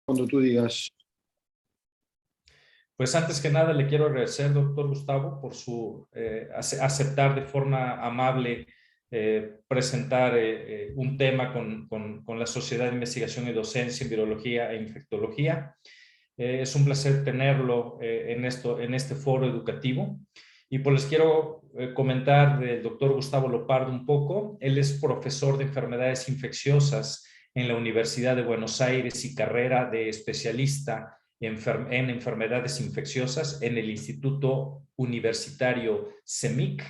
Cuando tú digas. Pues antes que nada le quiero agradecer, doctor Gustavo, por su aceptar de forma amable presentar un tema con la Sociedad de Investigación y Docencia en Virología e Infectología. Es un placer tenerlo en este foro educativo. Y pues les quiero comentar del doctor Gustavo Lopardo un poco. Él es profesor de enfermedades infecciosas en la Universidad de Buenos Aires y carrera de especialista en enfermedades infecciosas en el Instituto Universitario CEMIC.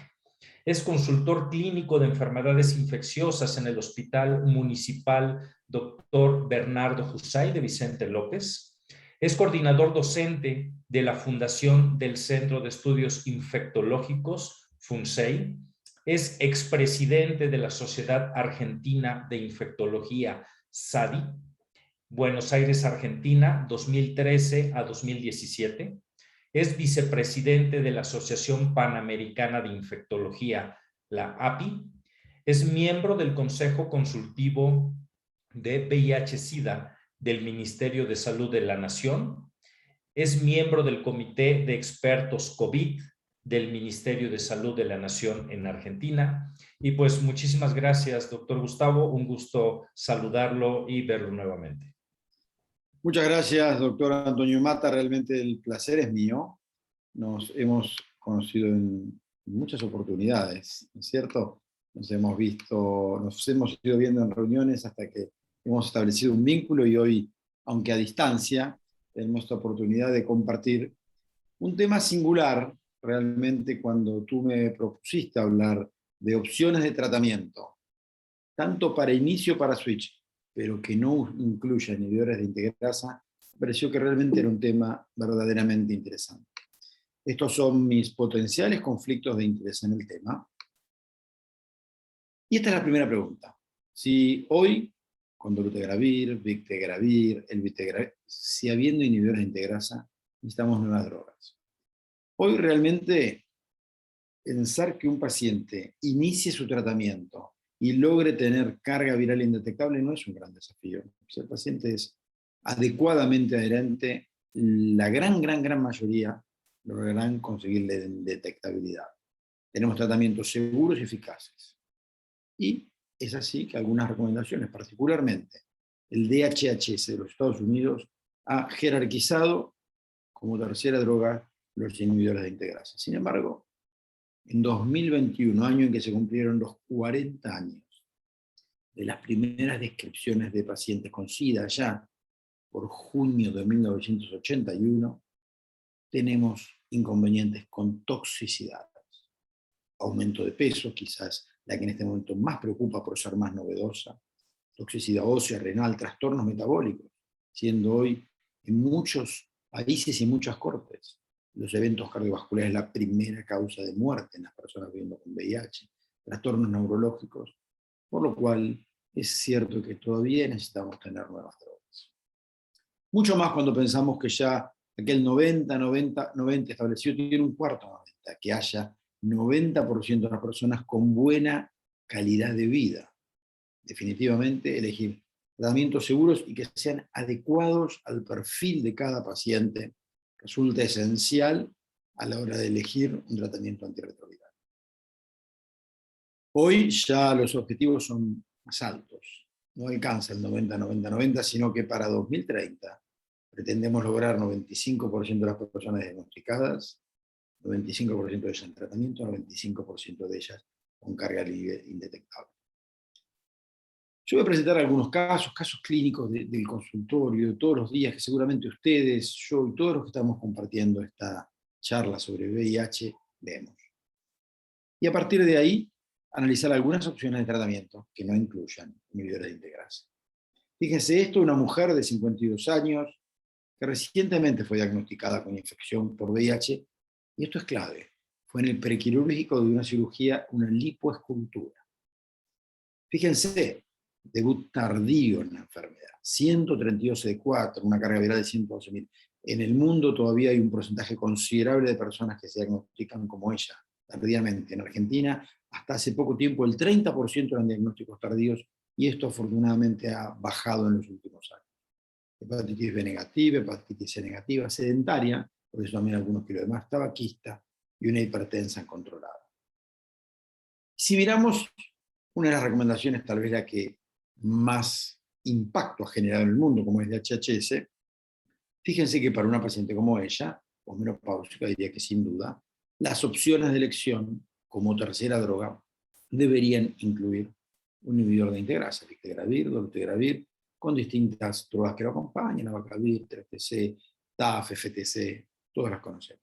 Es consultor clínico de enfermedades infecciosas en el Hospital Municipal Dr. Bernardo Jusay de Vicente López. Es coordinador docente de la Fundación del Centro de Estudios Infectológicos, FUNCEI. Es expresidente de la Sociedad Argentina de Infectología, SADI, Buenos Aires, Argentina, 2013 a 2017. Es vicepresidente de la Asociación Panamericana de Infectología, la API. Es miembro del Consejo Consultivo de VIH-Sida del Ministerio de Salud de la Nación. Es miembro del Comité de Expertos COVID del Ministerio de Salud de la Nación en Argentina. Y pues muchísimas gracias, doctor Gustavo. Un gusto saludarlo y verlo nuevamente. Muchas gracias, doctor Antonio Mata. Realmente el placer es mío. Nos hemos conocido en muchas oportunidades, ¿no es cierto? Nos hemos ido viendo en reuniones hasta que hemos establecido un vínculo y hoy, aunque a distancia, tenemos esta oportunidad de compartir un tema singular, realmente, cuando tú me propusiste hablar de opciones de tratamiento, tanto para inicio para switch, pero que no incluya inhibidores de integrasa, me pareció que realmente era un tema verdaderamente interesante. Estos son mis potenciales conflictos de interés en el tema. Y esta es la primera pregunta. Si hoy, con dolutegravir, bictegravir, elbitregravir, si habiendo inhibidores de integrasa, necesitamos nuevas drogas. Hoy realmente pensar que un paciente inicie su tratamiento y logre tener carga viral indetectable no es un gran desafío. Si el paciente es adecuadamente adherente, la gran mayoría lograrán conseguirle detectabilidad. Tenemos tratamientos seguros y eficaces. Y es así que algunas recomendaciones, particularmente el DHHS de los Estados Unidos, ha jerarquizado como tercera droga los inhibidores de integrasa. Sin embargo, en 2021, año en que se cumplieron los 40 años de las primeras descripciones de pacientes con SIDA, ya por junio de 1981, tenemos inconvenientes con toxicidades. Aumento de peso, quizás la que en este momento más preocupa por ser más novedosa, toxicidad ósea, renal, trastornos metabólicos, siendo hoy en muchos países y en muchas cortes los eventos cardiovasculares la primera causa de muerte en las personas viviendo con VIH, trastornos neurológicos, por lo cual es cierto que todavía necesitamos tener nuevas drogas. Mucho más cuando pensamos que ya aquel 90 establecido tiene un cuarto 90, que haya 90% de las personas con buena calidad de vida. Definitivamente elegir tratamientos seguros y que sean adecuados al perfil de cada paciente resulta esencial a la hora de elegir un tratamiento antirretroviral. Hoy ya los objetivos son más altos. No alcanza el 90-90-90, sino que para 2030 pretendemos lograr 95% de las personas diagnosticadas, 95% de ellas en tratamiento, 95% de ellas con carga libre indetectable. Yo voy a presentar algunos casos clínicos del consultorio, de todos los días, que seguramente ustedes, yo y todos los que estamos compartiendo esta charla sobre VIH vemos. Y a partir de ahí, analizar algunas opciones de tratamiento que no incluyan inhibidores de integrasa. Fíjense esto, una mujer de 52 años que recientemente fue diagnosticada con infección por VIH, y esto es clave, fue en el prequirúrgico de una cirugía, una lipoescultura. Fíjense, debut tardío en la enfermedad, 132 CD4, una carga viral de 112.000. En el mundo todavía hay un porcentaje considerable de personas que se diagnostican como ella, tardíamente. En Argentina, hasta hace poco tiempo, el 30% eran diagnósticos tardíos, y esto afortunadamente ha bajado en los últimos años. hepatitis B negativa, hepatitis C negativa, sedentaria, por eso también algunos kilos de más, tabaquista y una hipertensa controlada. Si miramos una de las recomendaciones, tal vez la que más impacto ha generado en el mundo, como es la HHS, fíjense que para una paciente como ella, o menopáusica, diría que sin duda, las opciones de elección como tercera droga deberían incluir un inhibidor de integrasa, victegravir, dolutegravir, con distintas drogas que lo acompañan, abacavir, 3TC, TAF, FTC, todas las conocemos.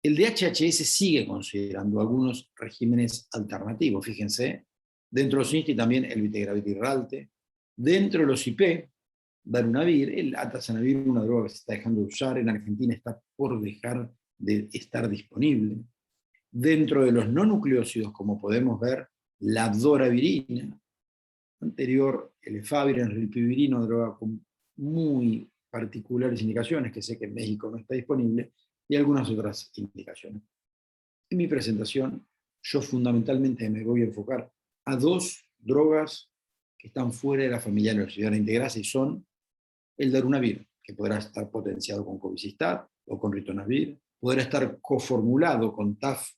El DHHS sigue considerando algunos regímenes alternativos, fíjense, dentro de los INSTI también el vitegravir y Ralte, dentro de los IP, darunavir, el atazanavir, una droga que se está dejando de usar, en Argentina está por dejar de estar disponible. Dentro de los no nucleócidos, como podemos ver, la doravirina, anterior el efavirenz, el rilpivirina, una droga con muy particulares indicaciones, que sé que en México no está disponible, y algunas otras indicaciones. En mi presentación, yo fundamentalmente me voy a enfocar a dos drogas que están fuera de la familia de la oxidación integrasa y son el darunavir, que podrá estar potenciado con cobicistat o con ritonavir, podrá estar coformulado con TAF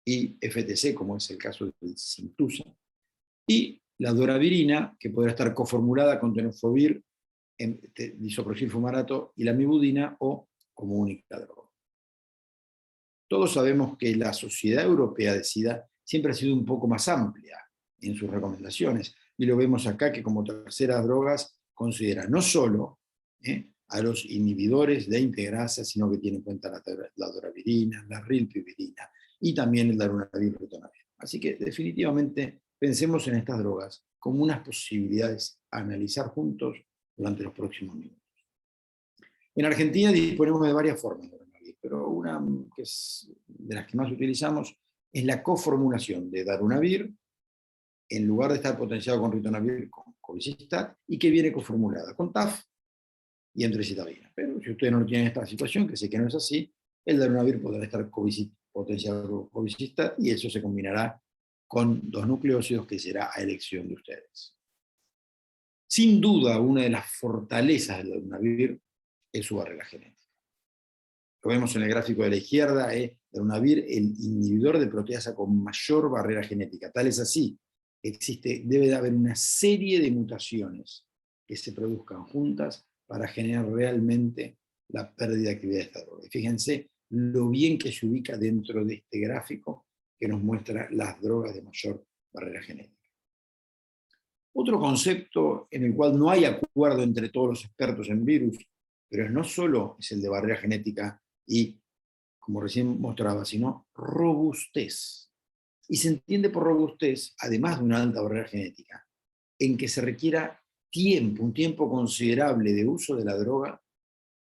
y FTC, como es el caso del Sintusa, y la doravirina, que podrá estar coformulada con tenofovir, disoproxil fumarato y la mibudina o como única droga. Todos sabemos que la Sociedad Europea de SIDA siempre ha sido un poco más amplia en sus recomendaciones, y lo vemos acá que como terceras drogas considera no solo a los inhibidores de integrasa, sino que tiene en cuenta la doravirina, la rilpivirina y también el darunavir ritonavir. Así que definitivamente pensemos en estas drogas como unas posibilidades a analizar juntos durante los próximos minutos. En Argentina disponemos de varias formas de darunavir, pero una que es de las que más utilizamos es la coformulación de darunavir en lugar de estar potenciado con ritonavir, con cobicistat, y que viene coformulada con TAF y emtricitabina. Pero si ustedes no tienen esta situación, que sé que no es así, el darunavir podrá estar potenciado con cobicistat y eso se combinará con dos nucleócidos que será a elección de ustedes. Sin duda, una de las fortalezas del darunavir es su barrera genética. Lo vemos en el gráfico de la izquierda, darunavir, el inhibidor de proteasa con mayor barrera genética. Tal es así, debe de haber una serie de mutaciones que se produzcan juntas para generar realmente la pérdida de actividad de esta droga. Y fíjense lo bien que se ubica dentro de este gráfico que nos muestra las drogas de mayor barrera genética. Otro concepto en el cual no hay acuerdo entre todos los expertos en virus, pero no solo es el de barrera genética y, como recién mostraba, sino robustez. Y se entiende por robustez, además de una alta barrera genética, en que se requiera tiempo, un tiempo considerable de uso de la droga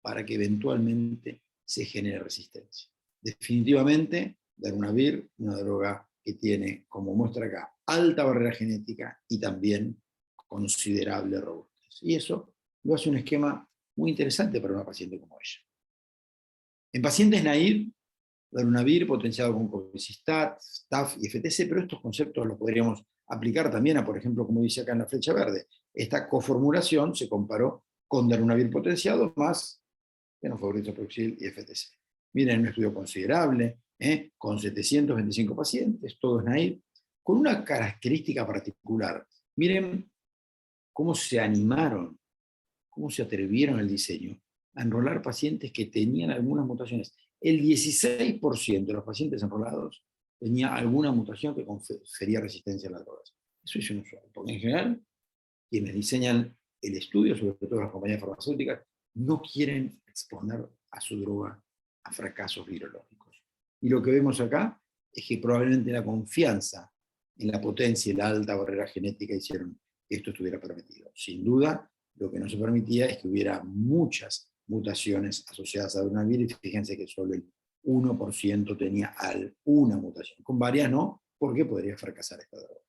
para que eventualmente se genere resistencia. Definitivamente, darunavir, una droga que tiene, como muestra acá, alta barrera genética y también considerable robustez. Y eso lo hace un esquema muy interesante para una paciente como ella. En pacientes naive, darunavir potenciado con cobicistat, TAF y FTC, pero estos conceptos los podríamos aplicar también a, por ejemplo, como dice acá en la flecha verde, esta coformulación se comparó con darunavir potenciado más tenofovir, disoproxil y FTC. Miren, un estudio considerable, con 725 pacientes, todos naive, con una característica particular. Miren cómo se animaron, cómo se atrevieron al diseño a enrolar pacientes que tenían algunas mutaciones. El 16% de los pacientes enrolados tenía alguna mutación que confería resistencia a las drogas. Eso es inusual, porque en general quienes diseñan el estudio, sobre todo las compañías farmacéuticas, no quieren exponer a su droga a fracasos virológicos. Y lo que vemos acá es que probablemente la confianza en la potencia y la alta barrera genética hicieron que esto estuviera permitido. Sin duda, lo que no se permitía es que hubiera muchas mutaciones asociadas a darunavir, y fíjense que solo el 1% tenía alguna mutación. Con varias no, porque podría fracasar esta droga.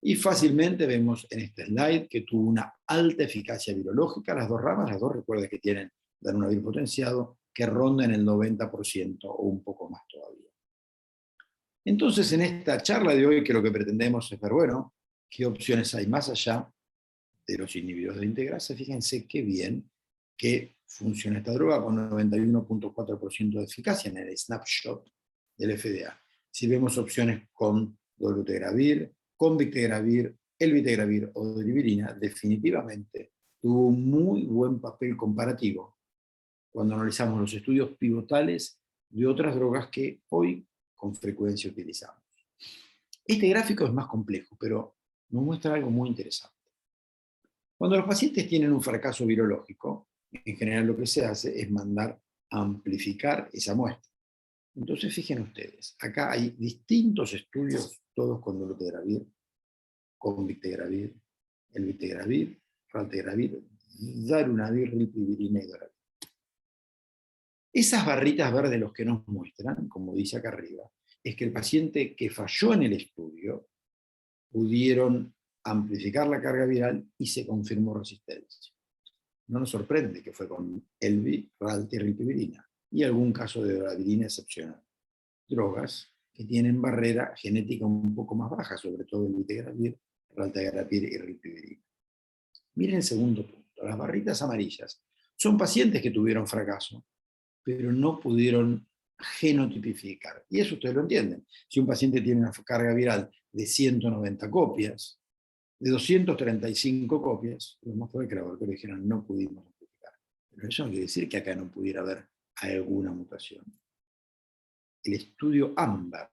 Y fácilmente vemos en este slide que tuvo una alta eficacia virológica. Las dos ramas, las dos, recuerden que tienen darunavir potenciado, que rondan el 90% o un poco más todavía. Entonces, en esta charla de hoy, que lo que pretendemos es ver, bueno, qué opciones hay más allá de los inhibidores de integrasa, fíjense qué bien que funciona esta droga con 91.4% de eficacia en el snapshot del FDA. Si vemos opciones con dolutegravir, con victegravir, elvitegravir o dolivirina, definitivamente tuvo un muy buen papel comparativo cuando analizamos los estudios pivotales de otras drogas que hoy con frecuencia utilizamos. Este gráfico es más complejo, pero nos muestra algo muy interesante. Cuando los pacientes tienen un fracaso virológico, en general lo que se hace es mandar a amplificar esa muestra. Entonces, fíjense ustedes, acá hay distintos estudios, todos con dolutegravir, con victegravir, elvitegravir, raltegravir, darunavir, rilpivirina y doravir. Esas barritas verdes los que nos muestran, como dice acá arriba, es que el paciente que falló en el estudio pudieron amplificar la carga viral y se confirmó resistencia. No nos sorprende que fue con elvi, ralti, rilpivirina y algún caso de doravirina excepcional. Drogas que tienen barrera genética un poco más baja, sobre todo el vitegravir, raltegravir y rilpivirina. Miren el segundo punto. Las barritas amarillas son pacientes que tuvieron fracaso, pero no pudieron genotipificar. Y eso ustedes lo entienden. Si un paciente tiene una carga viral de 190 copias, de 235 copias, lo más probable es que el laboratorio dijeran no pudimos amplificar. Pero eso no quiere decir que acá no pudiera haber alguna mutación. El estudio AMBER,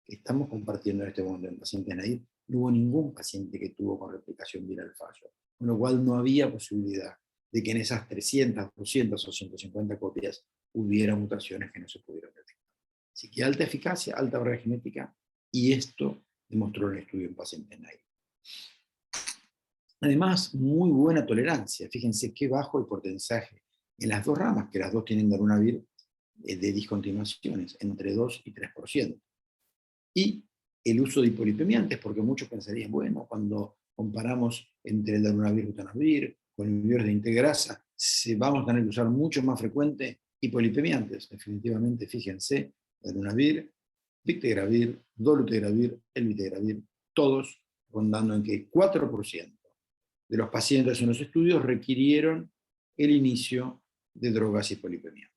que estamos compartiendo en este momento en pacientes naive, no hubo ningún paciente que tuvo con replicación viral fallo, con lo cual no había posibilidad de que en esas 300, 200 o 150 copias hubiera mutaciones que no se pudieron detectar. Así que alta eficacia, alta barrera genética, y esto demostró el estudio en pacientes naive. Además, muy buena tolerancia. Fíjense qué bajo el porcentaje en las dos ramas, que las dos tienen darunavir de discontinuaciones, entre 2 y 3%. Y el uso de hipolipemiantes, porque muchos pensarían, bueno, cuando comparamos entre el darunavir y ritonavir, con inhibidores de integrasa, vamos a tener que usar mucho más frecuente hipolipemiantes. Definitivamente, fíjense, darunavir, victegravir, dolutegravir, elvitegravir, todos rondando en que 4% de los pacientes en los estudios requirieron el inicio de drogas hipolipemiantes.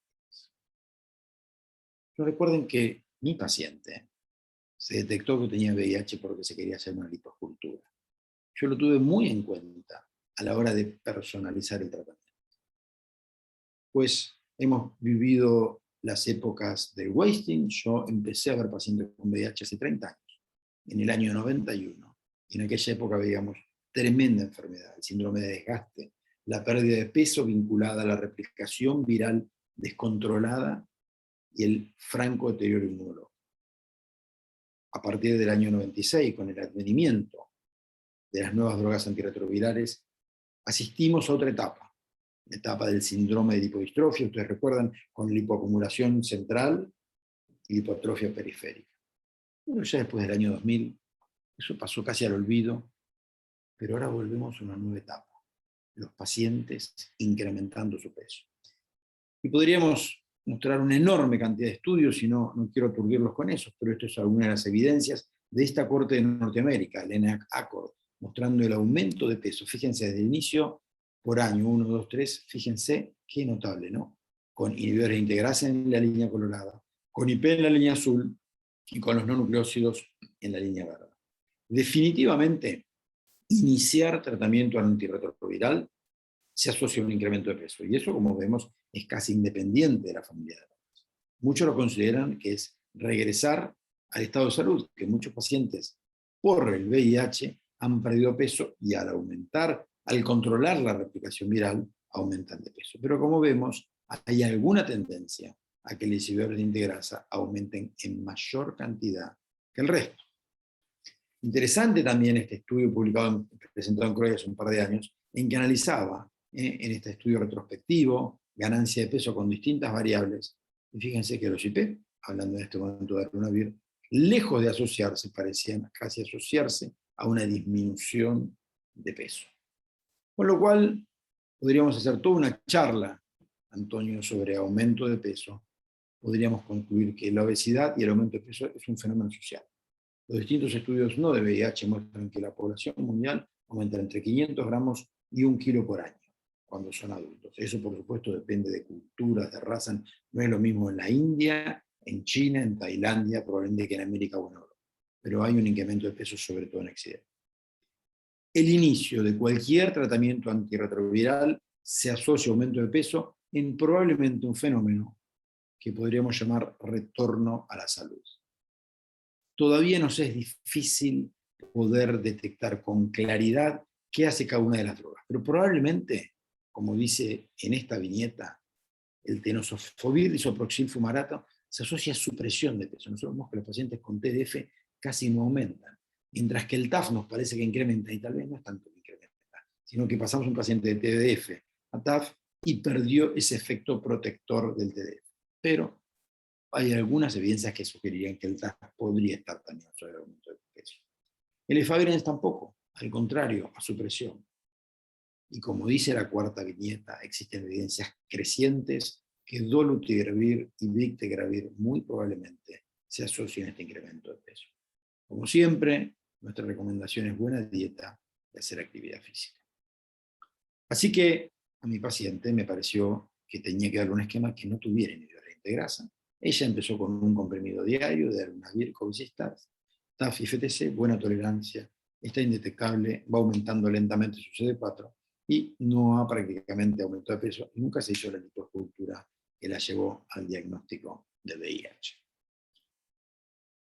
Recuerden que mi paciente se detectó que tenía VIH porque se quería hacer una liposcultura. Yo lo tuve muy en cuenta a la hora de personalizar el tratamiento. Pues hemos vivido las épocas del wasting. Yo empecé a ver pacientes con VIH hace 30 años, en el año 91. Y en aquella época veíamos tremenda enfermedad, el síndrome de desgaste, la pérdida de peso vinculada a la replicación viral descontrolada y el franco deterioro inmunológico. A partir del año 96, con el advenimiento de las nuevas drogas antirretrovirales, asistimos a otra etapa, la etapa del síndrome de lipodistrofia, ustedes recuerdan, con lipoacumulación central y lipoatrofia periférica. Bueno, ya después del año 2000, eso pasó casi al olvido, pero ahora volvemos a una nueva etapa, los pacientes incrementando su peso. Y podríamos mostrar una enorme cantidad de estudios, y no quiero aturdirlos con eso, pero esto es alguna de las evidencias de esta corte de Norteamérica, el ENAC-ACORD, mostrando el aumento de peso. Fíjense, desde el inicio, por año 1, 2, 3, fíjense qué notable, ¿no? Con inhibidores de integrasa en la línea colorada, con IP en la línea azul, y con los no nucleósidos en la línea verde. Definitivamente, iniciar tratamiento antirretroviral se asocia a un incremento de peso, y eso, como vemos, es casi independiente de la familia de drogas. Muchos lo consideran que es regresar al estado de salud, que muchos pacientes por el VIH han perdido peso y al aumentar, al controlar la replicación viral, aumentan de peso. Pero como vemos, hay alguna tendencia a que los inhibidores de integrasa aumenten en mayor cantidad que el resto. Interesante también este estudio publicado, presentado en Croy hace un par de años, en que analizaba en este estudio retrospectivo ganancia de peso con distintas variables. Y fíjense que los IP, hablando en este momento de darunavir, lejos de asociarse, parecían casi asociarse a una disminución de peso. Con lo cual, podríamos hacer toda una charla, Antonio, sobre aumento de peso. Podríamos concluir que la obesidad y el aumento de peso es un fenómeno social. Los distintos estudios no de VIH muestran que la población mundial aumenta entre 500 gramos y 1 kilo por año cuando son adultos. Eso, por supuesto, depende de culturas, de raza. No es lo mismo en la India, en China, en Tailandia, probablemente que en América o en Europa. Pero hay un incremento de peso, sobre todo en Occidente. El inicio de cualquier tratamiento antirretroviral se asocia a aumento de peso en probablemente un fenómeno que podríamos llamar retorno a la salud. Todavía nos es difícil poder detectar con claridad qué hace cada una de las drogas, pero probablemente, como dice en esta viñeta, el tenofovir disoproxil fumarato se asocia a supresión de peso. Nosotros vemos que los pacientes con TDF casi no aumentan, mientras que el TAF nos parece que incrementa, y tal vez no es tanto que incrementa, sino que pasamos un paciente de TDF a TAF y perdió ese efecto protector del TDF. Pero hay algunas evidencias que sugerirían que el TAF podría estar también sobre el aumento de peso. El efavirenz tampoco, al contrario, a supresión. Y como dice la cuarta viñeta, existen evidencias crecientes que dolutegravir y bictegravir muy probablemente se asocian a este incremento de peso. Como siempre, nuestra recomendación es buena dieta y hacer actividad física. Así que a mi paciente me pareció que tenía que darle un esquema que no tuviera inhibidores de integrasa. Ella empezó con un comprimido diario de Darunavir, Covistar, TAF y FTC, buena tolerancia, está indetectable, va aumentando lentamente su CD4 y no ha prácticamente aumentado de peso y nunca se hizo la liposcultura que la llevó al diagnóstico de VIH.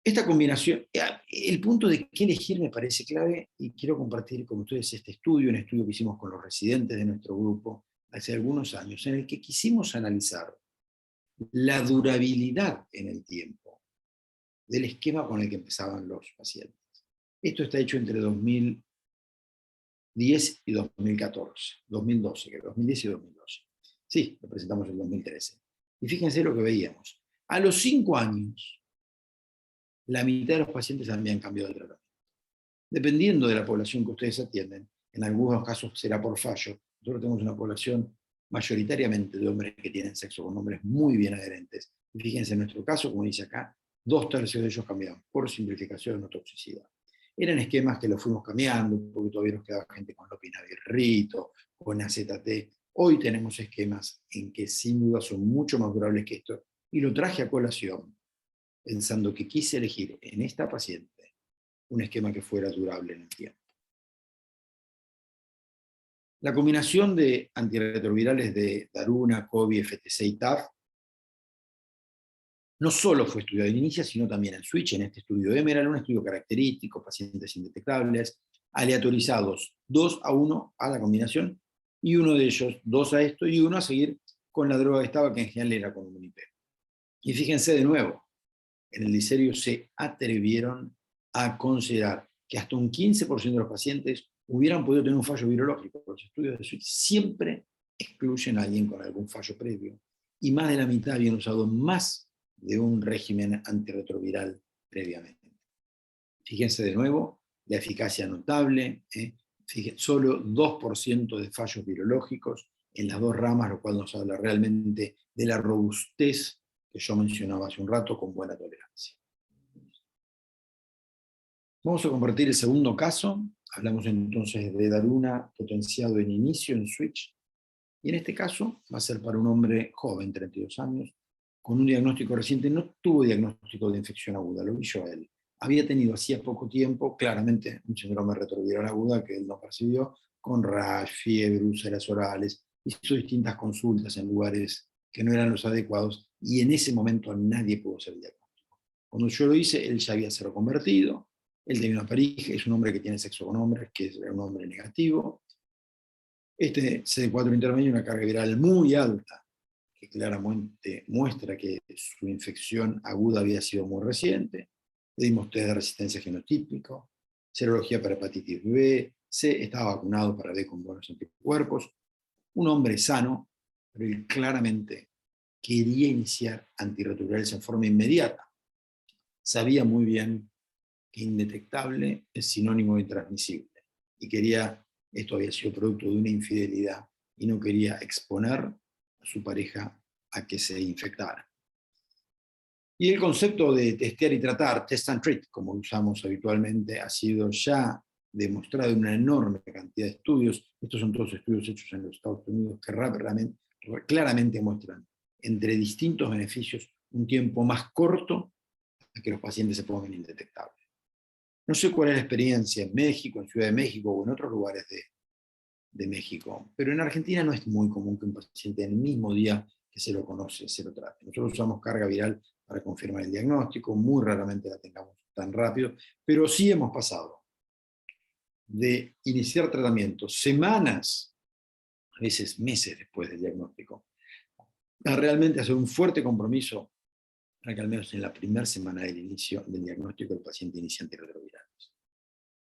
Esta combinación, el punto de qué elegir me parece clave y quiero compartir con ustedes este estudio, un estudio que hicimos con los residentes de nuestro grupo hace algunos años, en el que quisimos analizar la durabilidad en el tiempo del esquema con el que empezaban los pacientes. Esto está hecho entre 2010 y 2014, 2012, que 2010 y 2012. Sí, lo presentamos en 2013. Y fíjense lo que veíamos. A los 5 años, la mitad de los pacientes habían cambiado de tratamiento. Dependiendo de la población que ustedes atienden, en algunos casos será por fallo. Nosotros tenemos una población mayoritariamente de hombres que tienen sexo con hombres muy bien adherentes. Y fíjense, en nuestro caso, como dice acá, 2/3 de ellos cambiaban por simplificación o toxicidad. Eran esquemas que los fuimos cambiando, porque todavía nos quedaba gente con lopinavir-rito, con AZT. Hoy tenemos esquemas en que sin duda son mucho más durables que esto, y lo traje a colación pensando que quise elegir en esta paciente un esquema que fuera durable en el tiempo. La combinación de antirretrovirales de Daruna, COVID, FTC y TAF no solo fue estudiado en inicio, sino también en Switch, en este estudio Emerald, un estudio característico, pacientes indetectables, aleatorizados 2-1 a la combinación, y uno de ellos 2 a esto, y uno a seguir con la droga que estaba, que en general era con un IP. Y fíjense de nuevo, en el diserio se atrevieron a considerar que hasta un 15% de los pacientes hubieran podido tener un fallo virológico. Los estudios de Switch siempre excluyen a alguien con algún fallo previo, y más de la mitad habían usado más de un régimen antirretroviral previamente. Fíjense de nuevo, la eficacia notable, solo 2% de fallos virológicos en las dos ramas, lo cual nos habla realmente de la robustez que yo mencionaba hace un rato, con buena tolerancia. Vamos a compartir el segundo caso. Hablamos entonces de Daruna potenciado en inicio en Switch, y en este caso va a ser para un hombre joven, 32 años, con un diagnóstico reciente. No tuvo diagnóstico de infección aguda, lo vi yo a él. Había tenido hacía poco tiempo, claramente, un síndrome retroviral aguda que él no percibió, con rash, fiebre, úlceras orales. Hizo distintas consultas en lugares que no eran los adecuados, y en ese momento nadie pudo hacer el diagnóstico. Cuando yo lo hice, él ya había sido convertido, él tenía una pareja, es un hombre que tiene sexo con hombres, que es un hombre negativo. Este CD4 intermedio, una carga viral muy alta, que claramente muestra que su infección aguda había sido muy reciente. Le dimos test de resistencia genotípico, serología para hepatitis B, C, estaba vacunado para B con buenos anticuerpos. Un hombre sano, pero él claramente quería iniciar antirretrovirales en forma inmediata. Sabía muy bien que indetectable es sinónimo de intransmisible, y esto había sido producto de una infidelidad, y no quería exponer a su pareja a que se infectara. Y el concepto de testear y tratar, test and treat, como usamos habitualmente, ha sido ya demostrado en una enorme cantidad de estudios, estos son todos estudios hechos en los Estados Unidos que claramente muestran entre distintos beneficios un tiempo más corto a que los pacientes se pongan indetectables. No sé cuál es la experiencia en México, en Ciudad de México o en otros lugares de México, pero en Argentina no es muy común que un paciente en el mismo día que se lo conoce, se lo trate. Nosotros usamos carga viral para confirmar el diagnóstico, muy raramente la tengamos tan rápido, pero sí hemos pasado de iniciar tratamiento semanas, a veces meses después del diagnóstico, a realmente hacer un fuerte compromiso para que al menos en la primera semana del inicio del diagnóstico el paciente inicie antirretrovirales.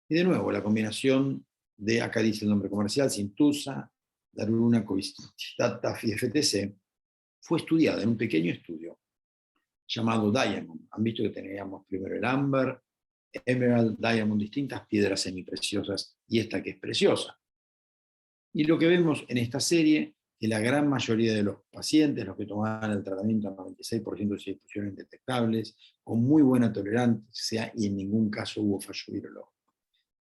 Y de nuevo, la combinación de, acá dice el nombre comercial, Sintusa, Daruluna, Covistat, TAF y FTC, fue estudiada en un pequeño estudio llamado Diamond. Han visto que teníamos primero el ámbar, Emerald, Diamond, distintas piedras semipreciosas y esta que es preciosa. Y lo que vemos en esta serie, que la gran mayoría de los pacientes, los que tomaban el tratamiento, el 96% se pusieron indetectables, con muy buena tolerancia y en ningún caso hubo fallo virológico.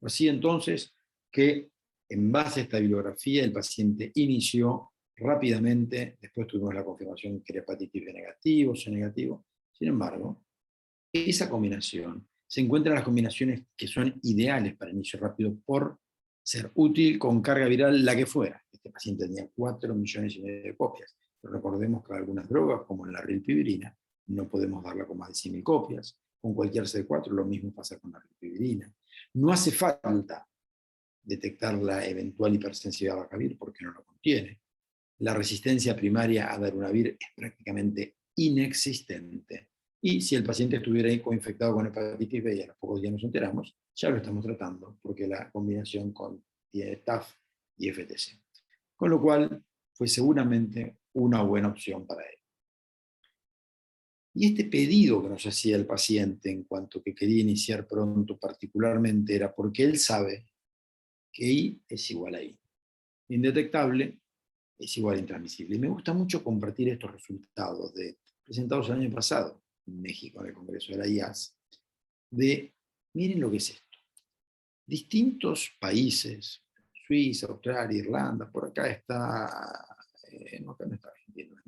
Así entonces que en base a esta bibliografía el paciente inició rápidamente, después tuvimos la confirmación que era hepatitis B negativo, C negativo. Sin embargo, esa combinación se encuentra en las combinaciones que son ideales para inicio rápido por ser útil con carga viral la que fuera. Este paciente tenía 4,5 millones de copias, pero recordemos que algunas drogas, como la rilpivirina, no podemos darla con más de 100.000 copias. Con cualquier CD4 lo mismo pasa con la rilpivirina. No hace falta detectar la eventual hipersensibilidad a bacavir porque no lo contiene. La resistencia primaria a darunavir es prácticamente inexistente. Y si el paciente estuviera coinfectado con hepatitis B y a los pocos días nos enteramos, ya lo estamos tratando, porque la combinación contiene TAF y FTC. Con lo cual, fue seguramente una buena opción para él. Y este pedido que nos hacía el paciente en cuanto que quería iniciar pronto particularmente era porque él sabe que I es igual a I. Indetectable es igual a intransmisible. Y me gusta mucho compartir estos resultados presentados el año pasado en México, en el Congreso de la IAS, miren lo que es esto. Distintos países, Suiza, Australia, Irlanda, por acá está, no, acá no está Argentina,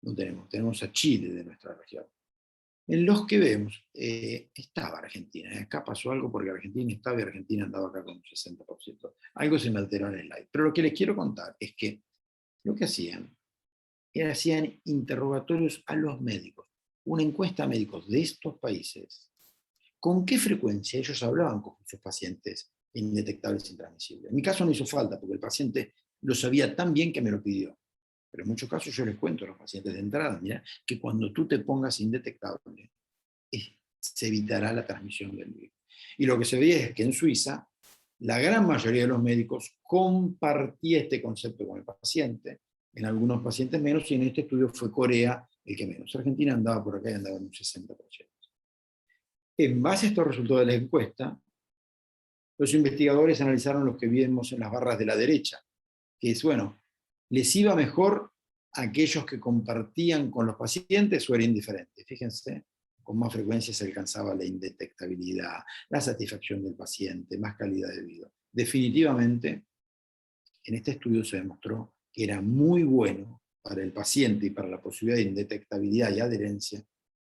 no tenemos a Chile de nuestra región. En los que vemos, estaba Argentina, acá pasó algo porque Argentina estaba y Argentina andaba acá con un 60%. Algo se me alteró en el slide. Pero lo que les quiero contar es que lo que hacían interrogatorios a los médicos, una encuesta a médicos de estos países, con qué frecuencia ellos hablaban con sus pacientes indetectables e intransmisibles. En mi caso no hizo falta, porque el paciente lo sabía tan bien que me lo pidió. Pero en muchos casos yo les cuento a los pacientes de entrada, mira, que cuando tú te pongas indetectable, se evitará la transmisión del virus. Y lo que se veía es que en Suiza, la gran mayoría de los médicos compartía este concepto con el paciente, en algunos pacientes menos, y en este estudio fue Corea el que menos. Argentina andaba por acá y andaba en un 60%. En base a estos resultados de la encuesta, los investigadores analizaron los que vimos en las barras de la derecha, que es, bueno, ¿les iba mejor a aquellos que compartían con los pacientes o era indiferente? Fíjense, con más frecuencia se alcanzaba la indetectabilidad, la satisfacción del paciente, más calidad de vida. Definitivamente, en este estudio se demostró que era muy bueno para el paciente y para la posibilidad de indetectabilidad y adherencia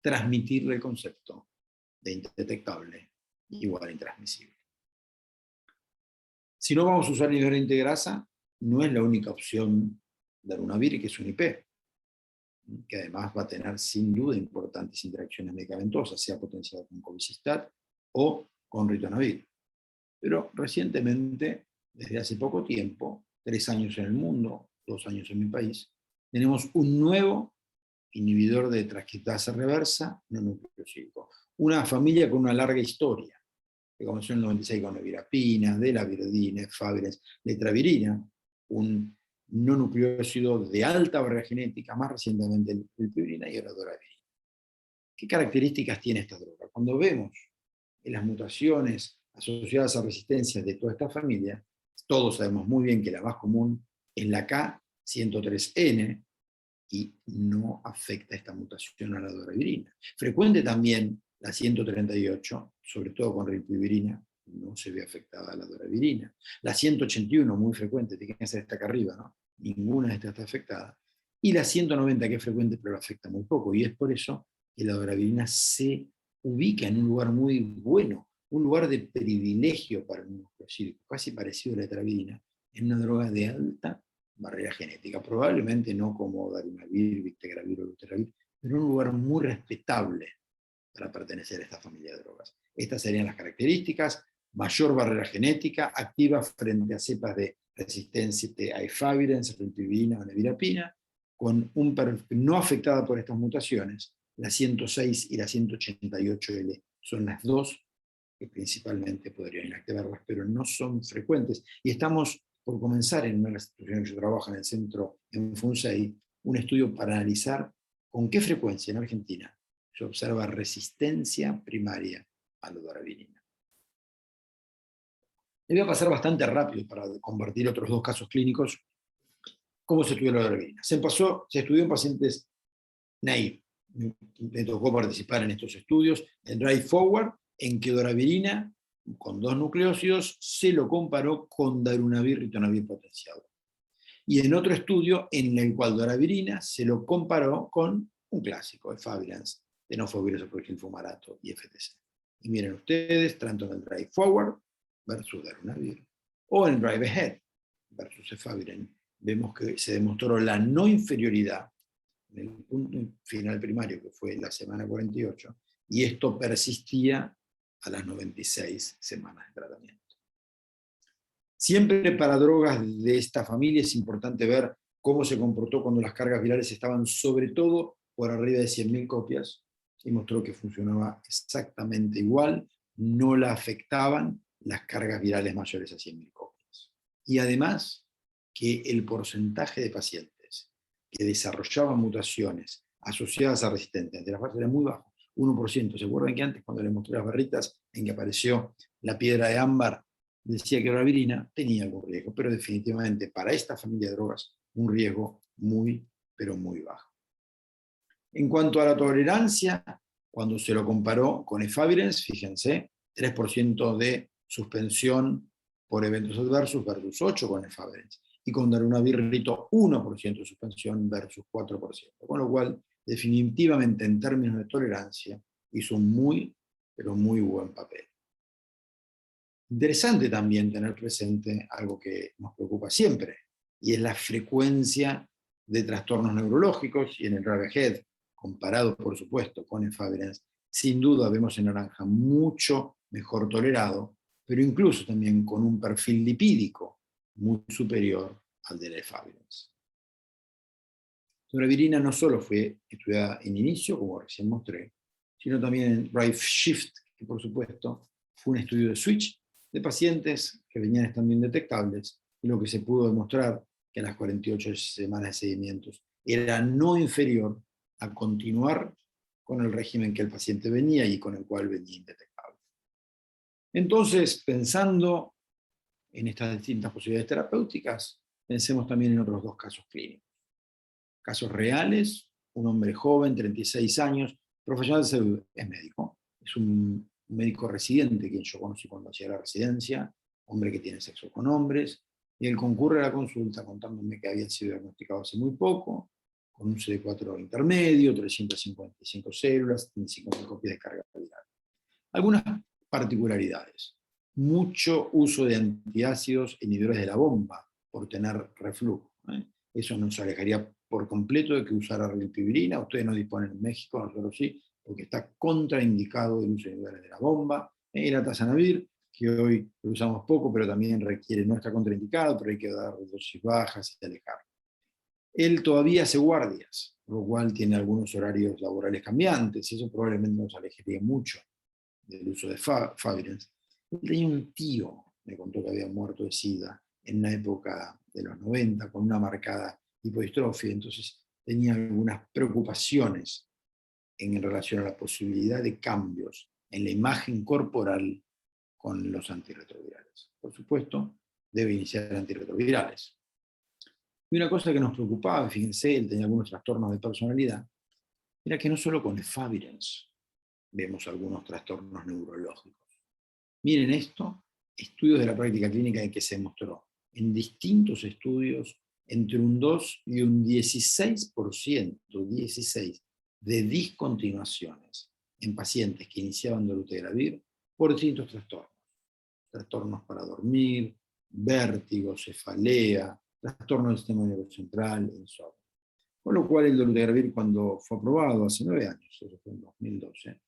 transmitirle el concepto de indetectable igual a intransmisible. Si no vamos a usar inhibidor integrasa, no es la única opción darunavir, que es un IP, que además va a tener sin duda importantes interacciones medicamentosas, sea potenciado con cobicistat o con ritonavir. Pero recientemente, desde hace poco tiempo, 3 años en el mundo, 2 años en mi país, tenemos un nuevo inhibidor de transcriptasa reversa no nucleosídico. Una familia con una larga historia, que comenzó en el 96 con nevirapina, delavirodina, efavirenz, letravirina, un no nucleósido de alta barrera genética, más recientemente el rilpivirina y ahora doravirina. ¿Qué características tiene esta droga? Cuando vemos en las mutaciones asociadas a resistencias de toda esta familia, todos sabemos muy bien que la más común es la K103N y no afecta esta mutación a la doravirina. Frecuente también la 138, sobre todo con rilpivirina, no se ve afectada la doravirina. La 181, muy frecuente, fíjense esta acá arriba, ¿no? Ninguna de estas está afectada. Y la 190, que es frecuente, pero la afecta muy poco. Y es por eso que la doravirina se ubica en un lugar muy bueno, un lugar de privilegio para el nucleosídico, casi parecido a la tetravirina, en una droga de alta barrera genética. Probablemente no como darunavir, victegravir o luteravir, pero en un lugar muy respetable para pertenecer a esta familia de drogas. Estas serían las características: mayor barrera genética, activa frente a cepas de resistencia a efavirenz, rilpivirina o nevirapina, con no afectada por estas mutaciones. La 106 y la 188L son las dos que principalmente podrían inactivarlas, pero no son frecuentes. Y estamos por comenzar en una de las instituciones que yo trabajo, en el centro en FUNSEI, un estudio para analizar con qué frecuencia en Argentina se observa resistencia primaria a la doravirina. Le voy a pasar bastante rápido para compartir otros dos casos clínicos. ¿Cómo se estudió la doravirina? Se estudió en pacientes naive. Me tocó participar en estos estudios, en Drive Forward, en que doravirina, con 2 nucleósidos, se lo comparó con darunavir, ritonavir potenciado. Y en otro estudio, en el cual doravirina se lo comparó con un clásico, efavirenz, tenofovir, fumarato y FTC. Y miren ustedes, tanto en el Drive Forward versus darunavir, o en el Drive Ahead versus efavirenz, vemos que se demostró la no inferioridad en el punto final primario, que fue la semana 48, y esto persistía a las 96 semanas de tratamiento. Siempre para drogas de esta familia es importante ver cómo se comportó cuando las cargas virales estaban sobre todo por arriba de 100.000 copias, y mostró que funcionaba exactamente igual, no la afectaban las cargas virales mayores a 100.000 copias. Y además que el porcentaje de pacientes que desarrollaban mutaciones asociadas a resistencia antigrafas era muy bajo, 1%. ¿Se acuerdan que antes, cuando les mostré las barritas en que apareció la piedra de ámbar, decía que la doravirina tenía algún riesgo, pero definitivamente para esta familia de drogas un riesgo muy, pero muy bajo. En cuanto a la tolerancia, cuando se lo comparó con efavirenz, fíjense, 3% de suspensión por eventos adversos versus 8% con efavirenz, y con darunavir, 1% de suspensión versus 4%, con lo cual definitivamente en términos de tolerancia hizo un muy, pero muy buen papel. Interesante también tener presente algo que nos preocupa siempre, y es la frecuencia de trastornos neurológicos, y en el Drive Ahead, comparado por supuesto con efavirenz, sin duda vemos en naranja mucho mejor tolerado, pero incluso también con un perfil lipídico muy superior al de la efavirenz. La doravirina no solo fue estudiada en inicio, como recién mostré, sino también en Drive Shift, que por supuesto fue un estudio de switch de pacientes que venían estando indetectables, y lo que se pudo demostrar que a las 48 semanas de seguimientos era no inferior a continuar con el régimen que el paciente venía y con el cual venía indetectable. Entonces, pensando en estas distintas posibilidades terapéuticas, pensemos también en otros dos casos clínicos. Casos reales: un hombre joven, 36 años, profesional de salud, es médico, es un médico residente quien yo conocí cuando hacía la residencia, hombre que tiene sexo con hombres, y él concurre a la consulta contándome que había sido diagnosticado hace muy poco, con un CD4 intermedio, 355 células, 35.000 copias de carga viral. Algunas particularidades: mucho uso de antiácidos inhibidores de la bomba por tener reflujo. Eso nos alejaría por completo de que usara rilpivirina. Ustedes no disponen en México, nosotros sí, porque está contraindicado el uso de inhibidores de la bomba. El atazanavir, que hoy lo usamos poco, pero también requiere, no está contraindicado, pero hay que dar dosis bajas y alejarlo. Él todavía hace guardias, por lo cual tiene algunos horarios laborales cambiantes, y eso probablemente nos alejaría mucho del uso de efavirenz. Él tenía un tío, me contó, que había muerto de SIDA en una época de los 90, con una marcada hipodistrofia, entonces tenía algunas preocupaciones en relación a la posibilidad de cambios en la imagen corporal con los antirretrovirales. Por supuesto, debe iniciar antirretrovirales. Y una cosa que nos preocupaba, fíjense, él tenía algunos trastornos de personalidad, era que no solo con efavirenz vemos algunos trastornos neurológicos. Miren esto, estudios de la práctica clínica en que se demostró en distintos estudios entre un 2 y un 16%, 16, de discontinuaciones en pacientes que iniciaban dolutegravir por distintos trastornos. Trastornos para dormir, vértigo, cefalea, trastorno del sistema nervioso central, insomnio. Con lo cual el dolutegravir, cuando fue aprobado hace 9 años, eso fue en 2012,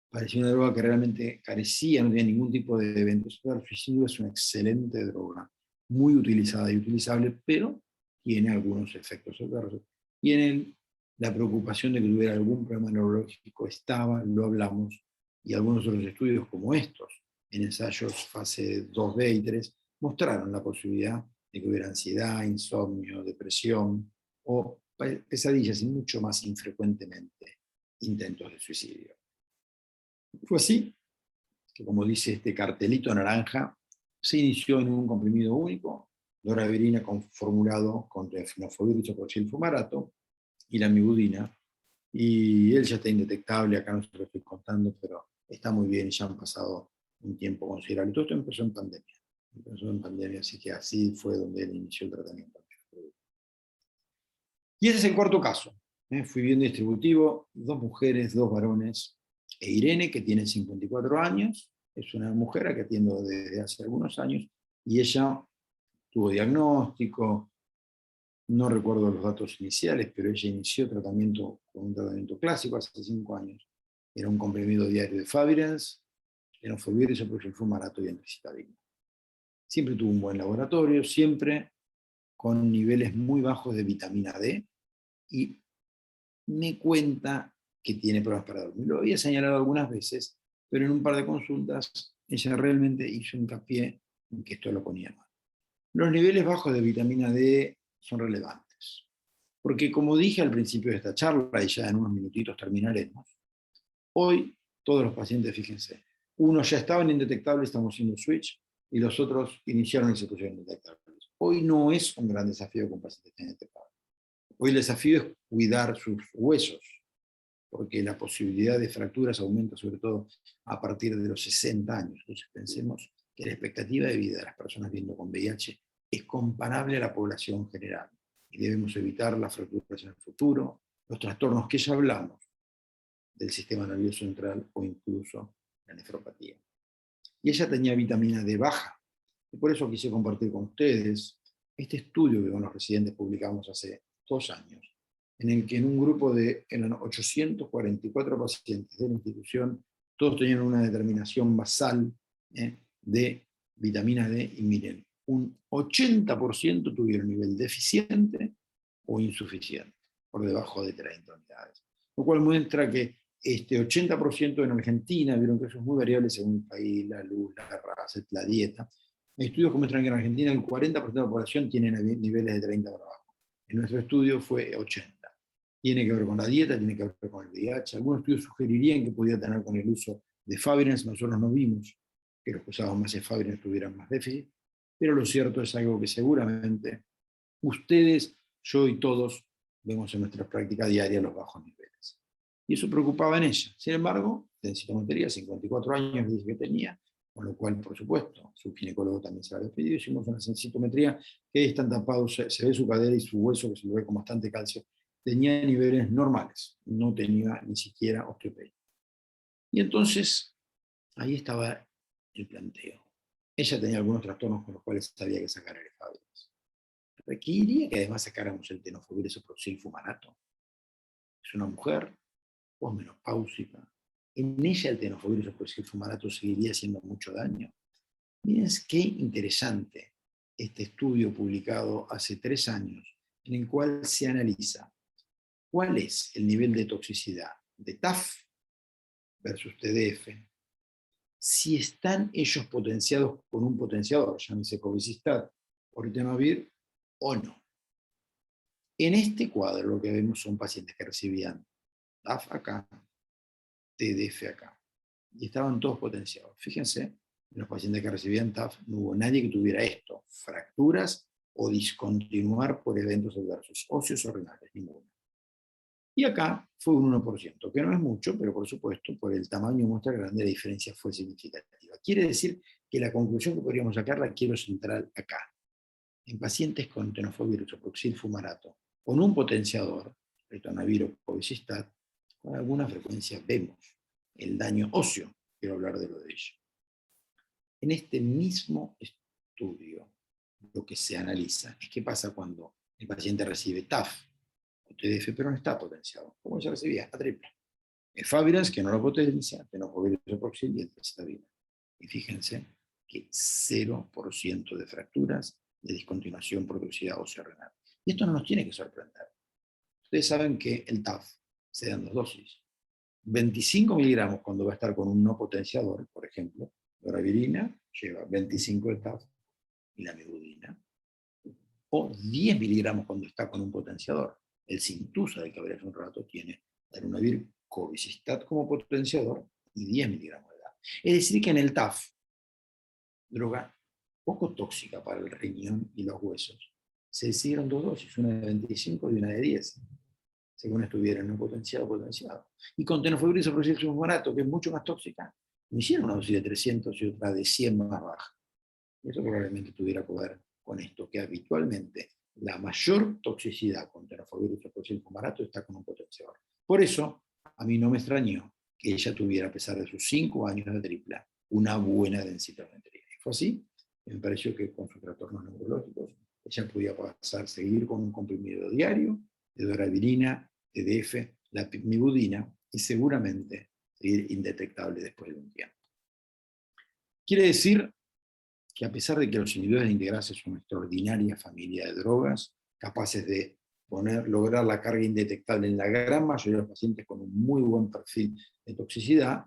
parecía una droga que realmente carecía, no tenía ningún tipo de eventos adversos, y sin duda es una excelente droga, muy utilizada y utilizable, pero tiene algunos efectos adversos. Y la preocupación de que tuviera algún problema neurológico estaba, lo hablamos, y algunos otros estudios como estos, en ensayos fase 2B y 3, mostraron la posibilidad de que hubiera ansiedad, insomnio, depresión o pesadillas y mucho más infrecuentemente intentos de suicidio. Fue así que, como dice este cartelito naranja, se inició en un comprimido único, doravirina formulado con tenofovir disoproxil fumarato y la amibudina, y él ya está indetectable, acá no se lo estoy contando, pero está muy bien y ya han pasado un tiempo considerable. Todo esto empezó en pandemia, así que así fue donde él inició el tratamiento. Y ese es el cuarto caso. Fui bien distributivo, 2 mujeres, 2 varones, e Irene, que tiene 54 años, es una mujer que atiendo desde hace algunos años, y ella tuvo diagnóstico, no recuerdo los datos iniciales, pero ella inició tratamiento con un tratamiento clásico hace 5 años. Era un comprimido diario de Favirenz, tenofovir, disoproxil fumarato y emtricitabina. Siempre tuvo un buen laboratorio, siempre con niveles muy bajos de vitamina D, y me cuenta que tiene problemas para dormir. Lo había señalado algunas veces, pero en un par de consultas ella realmente hizo hincapié en que esto lo ponía mal. Los niveles bajos de vitamina D son relevantes, porque como dije al principio de esta charla, y ya en unos minutitos terminaremos, hoy todos los pacientes, fíjense, unos ya estaban indetectables, estamos haciendo switch, y los otros iniciaron y se pusieron indetectables. Hoy no es un gran desafío con pacientes indetectables. Hoy el desafío es cuidar sus huesos, porque la posibilidad de fracturas aumenta sobre todo a partir de los 60 años. Entonces pensemos que la expectativa de vida de las personas viviendo con VIH es comparable a la población general, y debemos evitar las fracturas en el futuro, los trastornos que ya hablamos del sistema nervioso central o incluso la nefropatía. Y ella tenía vitamina D baja, y por eso quise compartir con ustedes este estudio que con los residentes publicamos hace 2 años, en el que en un grupo eran 844 pacientes de la institución, todos tenían una determinación basal de vitamina D, y miren, un 80% tuvieron nivel deficiente o insuficiente, por debajo de 30 unidades. Lo cual muestra que este 80% en Argentina, vieron que eso es muy variable según el país, la luz, la raza, la dieta. Hay estudios que muestran que en Argentina el 40% de la población tiene niveles de 30 para abajo. En nuestro estudio fue 80. Tiene que ver con la dieta, tiene que ver con el VIH. Algunos estudios sugerirían que podía tener con el uso de Favirenz. Nosotros no vimos que los que usaban más de Favirenz tuvieran más déficit, pero lo cierto es algo que seguramente ustedes, yo y todos vemos en nuestra práctica diaria los bajos niveles. Y eso preocupaba en ella. Sin embargo, densitometría, 54 años dice que tenía, con lo cual, por supuesto, su ginecólogo también se la había pedido. Hicimos una densitometría que están tapados, se ve su cadera y su hueso, que se lo ve con bastante calcio. Tenía niveles normales, no tenía ni siquiera osteopenia. Y entonces, ahí estaba el planteo. Ella tenía algunos trastornos con los cuales había que sacar el Favirenz. Requeriría que además sacáramos el tenofovir disoproxil fumarato. Es una mujer posmenopáusica. En ella el tenofovir disoproxil fumarato seguiría haciendo mucho daño. Miren qué interesante este estudio publicado hace 3 años, en el cual se analiza cuál es el nivel de toxicidad de TAF versus TDF, si están ellos potenciados con un potenciador, llámese cobicistat o ritonavir, o no. En este cuadro lo que vemos son pacientes que recibían TAF acá, TDF acá, y estaban todos potenciados. Fíjense, en los pacientes que recibían TAF no hubo nadie que tuviera esto, fracturas o discontinuar por eventos adversos, óseos o renales, ninguno. Y acá fue un 1%, que no es mucho, pero por supuesto, por el tamaño de muestra grande, la diferencia fue significativa. Quiere decir que la conclusión que podríamos sacar la quiero centrar acá. En pacientes con tenofovir soproxil fumarato, con un potenciador, ritonavir o cobicistat, con alguna frecuencia vemos el daño óseo. Quiero hablar de lo de ello. En este mismo estudio, lo que se analiza es qué pasa cuando el paciente recibe TAF o TDF, pero no está potenciado. ¿Cómo se recibía? A triple. Efavirenz, que no lo potencia, tenofovir soproxil y entrecitavir. Y fíjense que 0% de fracturas de discontinuación por toxicidad ósea renal. Y esto no nos tiene que sorprender. Ustedes saben que el TAF se da en 2 dosis. 25 miligramos cuando va a estar con un no potenciador, por ejemplo, doravirina lleva 25 de TAF y la mibudina. O 10 miligramos cuando está con un potenciador. El Cintusa, del que hablé hace un rato, tiene darunavir cobicistat como potenciador y 10 miligramos de DAF. Es decir, que en el TAF, droga poco tóxica para el riñón y los huesos, se decidieron 2 dosis, una de 25 y una de 10, según estuvieran no potenciado o potenciado. Y con tenofovir soproxil fumarato, que es mucho más tóxica, me hicieron una dosis de 300 y otra de 100 más baja. Y eso probablemente tuviera que ver con esto, que habitualmente la mayor toxicidad con tenofovir soproxil fumarato está con un potenciador. Por eso, a mí no me extrañó que ella tuviera, a pesar de sus 5 años de tripla, una buena densitometría. Y fue así, y me pareció que con sus trastornos neurológicos, ella podía seguir con un comprimido diario de doravirina, TDF, la mibudina, y seguramente seguir indetectable después de un tiempo. Quiere decir que a pesar de que los inhibidores de integrasa son una extraordinaria familia de drogas, capaces de lograr la carga indetectable en la gran mayoría de los pacientes con un muy buen perfil de toxicidad,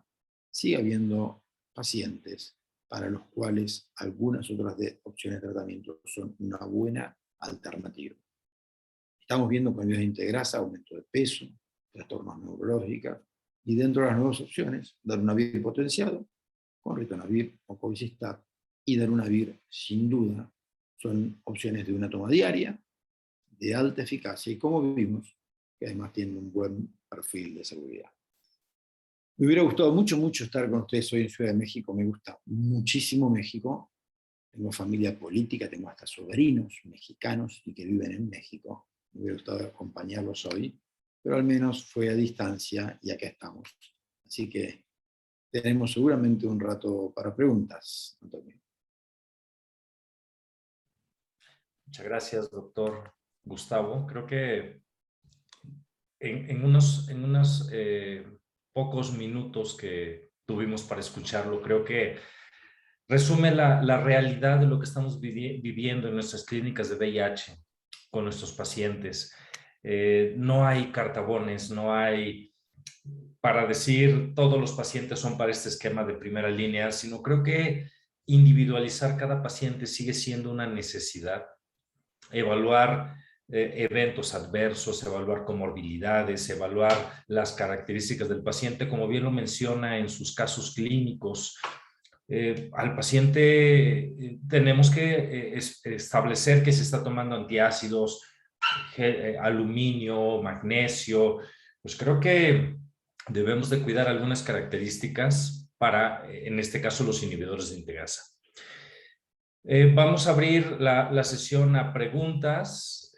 sigue habiendo pacientes para los cuales algunas otras opciones de tratamiento son una buena alternativa. Estamos viendo cambios de integrasa, aumento de peso, trastornos neurológicos, y dentro de las nuevas opciones, darunavir potenciado, con ritonavir o cobicistat, y darunavir, sin duda, son opciones de una toma diaria, de alta eficacia, y como vimos, que además tienen un buen perfil de seguridad. Me hubiera gustado mucho, mucho estar con ustedes hoy en Ciudad de México. Me gusta muchísimo México. Tengo familia política, tengo hasta sobrinos mexicanos y que viven en México. Me hubiera gustado acompañarlos hoy, pero al menos fue a distancia y acá estamos. Así que tenemos seguramente un rato para preguntas, Antonio. Muchas gracias, doctor Gustavo. Creo que en unos pocos minutos que tuvimos para escucharlo, creo que resume la realidad de lo que estamos viviendo en nuestras clínicas de VIH con nuestros pacientes. No hay cartabones, no hay para decir todos los pacientes son para este esquema de primera línea, sino creo que individualizar cada paciente sigue siendo una necesidad. Evaluar eventos adversos, evaluar comorbilidades, evaluar las características del paciente, como bien lo menciona en sus casos clínicos. Al paciente tenemos que establecer que se está tomando antiácidos, aluminio, magnesio. Pues creo que debemos de cuidar algunas características para, en este caso, los inhibidores de integrasa. Vamos a abrir la sesión a preguntas.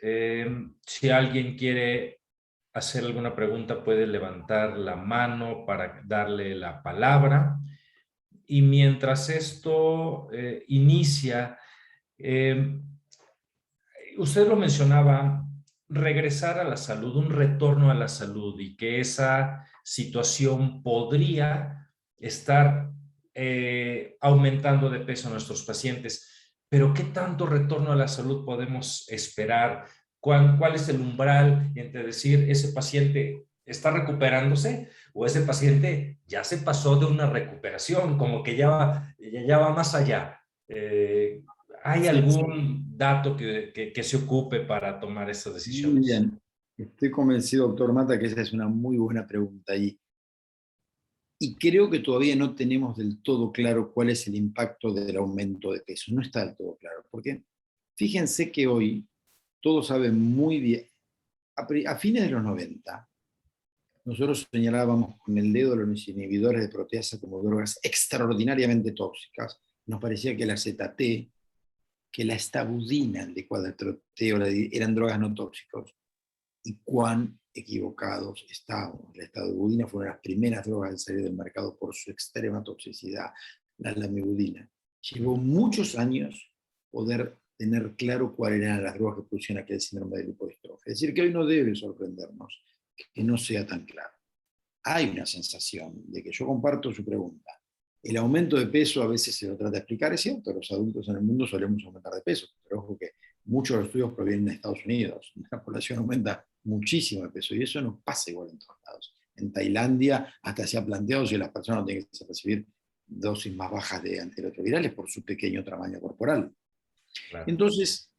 Si alguien quiere hacer alguna pregunta, puede levantar la mano para darle la palabra. Y mientras esto inicia, usted lo mencionaba, regresar a la salud, un retorno a la salud, y que esa situación podría estar aumentando de peso a nuestros pacientes. Pero ¿qué tanto retorno a la salud podemos esperar? ¿Cuál es el umbral entre decir ese paciente está recuperándose o ese paciente ya se pasó de una recuperación, como que ya va más allá? ¿Hay algún dato que se ocupe para tomar estas decisiones? Muy bien. Estoy convencido, doctor Mata, que esa es una muy buena pregunta. Y creo que todavía no tenemos del todo claro cuál es el impacto del aumento de peso. No está del todo claro. Porque fíjense que hoy todos saben muy bien, a fines de los 90, nosotros señalábamos con el dedo los inhibidores de proteasa como drogas extraordinariamente tóxicas. Nos parecía que la ZT, que la estabudina, el D-cuadrotroteo, eran drogas no tóxicas. Y cuán equivocados estábamos. La estabudina fue una de las primeras drogas en salir del mercado por su extrema toxicidad, la lamivudina. Llevó muchos años poder tener claro cuáles eran las drogas que producían aquel síndrome de lipodistrofia. Es decir, que hoy no debe sorprendernos que no sea tan claro. Hay una sensación de que yo comparto su pregunta. El aumento de peso a veces se lo trata de explicar, es cierto, los adultos en el mundo solemos aumentar de peso, pero ojo que muchos de los estudios provienen de Estados Unidos. La población aumenta muchísimo de peso y eso no pasa igual en todos lados. En Tailandia hasta se ha planteado si las personas no tienen que recibir dosis más bajas de antirretrovirales por su pequeño tamaño corporal. Claro. Entonces,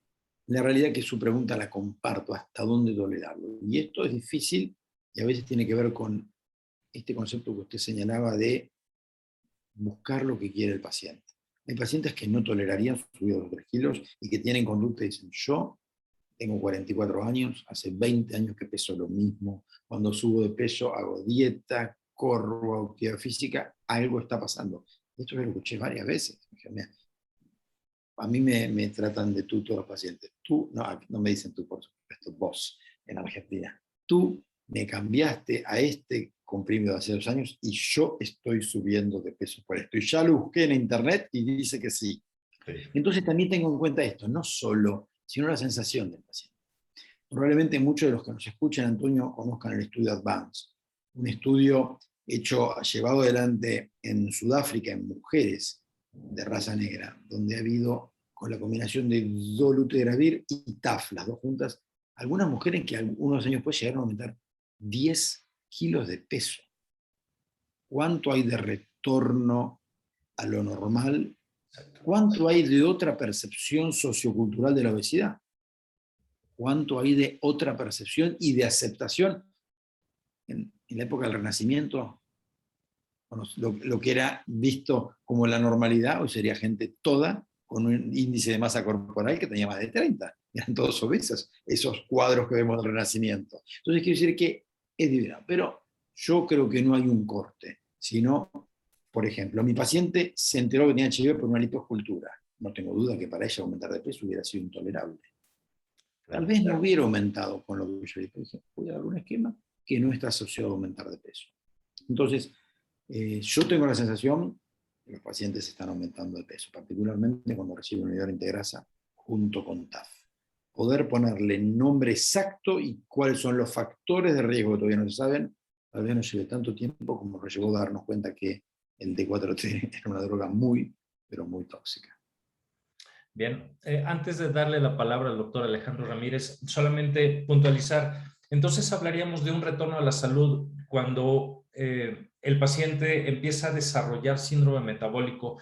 la realidad es que su pregunta la comparto, hasta dónde tolerarlo. Y esto es difícil y a veces tiene que ver con este concepto que usted señalaba de buscar lo que quiere el paciente. Hay pacientes que no tolerarían subir los 3 kilos y que tienen conducta y dicen, yo tengo 44 años, hace 20 años que peso lo mismo, cuando subo de peso hago dieta, corro, hago actividad física, algo está pasando. Esto lo escuché varias veces. A mí me tratan de tú todos los pacientes. Tú, no me dicen tú, por supuesto, vos, en Argentina. Tú me cambiaste a este comprimido de hace 2 años y yo estoy subiendo de peso por esto. Y ya lo busqué en internet y dice que sí. Entonces también tengo en cuenta esto, no solo, sino la sensación del paciente. Probablemente muchos de los que nos escuchan, Antonio, conozcan el estudio Advance, un estudio llevado adelante en Sudáfrica en mujeres de raza negra, donde ha habido, con la combinación de dolutegravir y TAF, las dos juntas, algunas mujeres que unos años después llegaron a aumentar 10 kilos de peso. ¿Cuánto hay de retorno a lo normal? ¿Cuánto hay de otra percepción sociocultural de la obesidad? ¿Cuánto hay de otra percepción y de aceptación? En la época del Renacimiento, lo que era visto como la normalidad, hoy sería gente toda con un índice de masa corporal que tenía más de 30. Eran todos obesos, esos cuadros que vemos del Renacimiento. Entonces quiero decir que es divino. Pero yo creo que no hay un corte, sino, por ejemplo, mi paciente se enteró que tenía HIV por una liposcultura. No tengo duda que para ella aumentar de peso hubiera sido intolerable. Tal vez no hubiera aumentado con lo que yo dije. Voy a dar un esquema que no está asociado a aumentar de peso. Entonces, yo tengo la sensación que los pacientes están aumentando de peso, particularmente cuando reciben unidad integrasa junto con TAF. Poder ponerle nombre exacto y cuáles son los factores de riesgo que todavía no se saben, tal vez nos lleve tanto tiempo como nos llevó a darnos cuenta que el D4T era una droga muy, pero muy tóxica. Bien, antes de darle la palabra al doctor Alejandro Ramírez, solamente puntualizar, entonces hablaríamos de un retorno a la salud cuando el paciente empieza a desarrollar síndrome metabólico.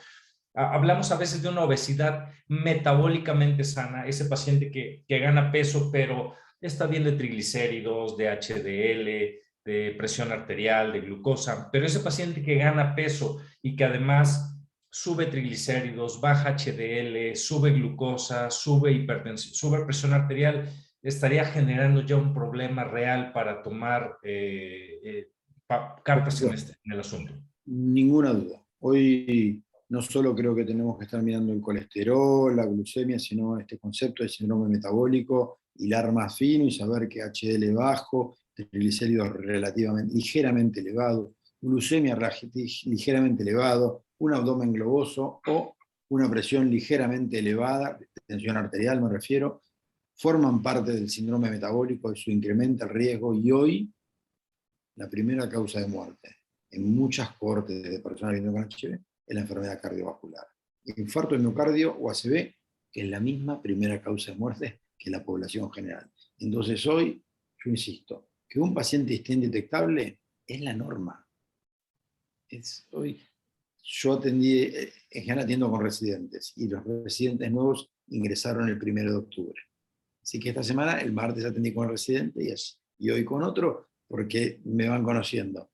Hablamos a veces de una obesidad metabólicamente sana, ese paciente que gana peso, pero está bien de triglicéridos, de HDL, de presión arterial, de glucosa, pero ese paciente que gana peso y que además sube triglicéridos, baja HDL, sube glucosa, sube hipertensión, sube presión arterial, estaría generando ya un problema real para tomar cartas en el asunto. Ninguna duda. Hoy no solo creo que tenemos que estar mirando el colesterol, la glucemia, sino este concepto de síndrome metabólico, hilar más fino y saber que HDL bajo, triglicéridos relativamente, ligeramente elevados, glucemia ligeramente elevado, un abdomen globoso o una presión ligeramente elevada, tensión arterial me refiero, forman parte del síndrome metabólico, eso incrementa el riesgo y hoy la primera causa de muerte en muchas cohortes de personas viviendo con HIV es la enfermedad cardiovascular. Infarto de miocardio o ACV, que es la misma primera causa de muerte que la población general. Entonces hoy, yo insisto, que un paciente esté indetectable es la norma. Hoy yo atendí, en general atiendo con residentes, y los residentes nuevos ingresaron el 1 de octubre. Así que esta semana, el martes atendí con el residente y hoy con otro, porque me van conociendo.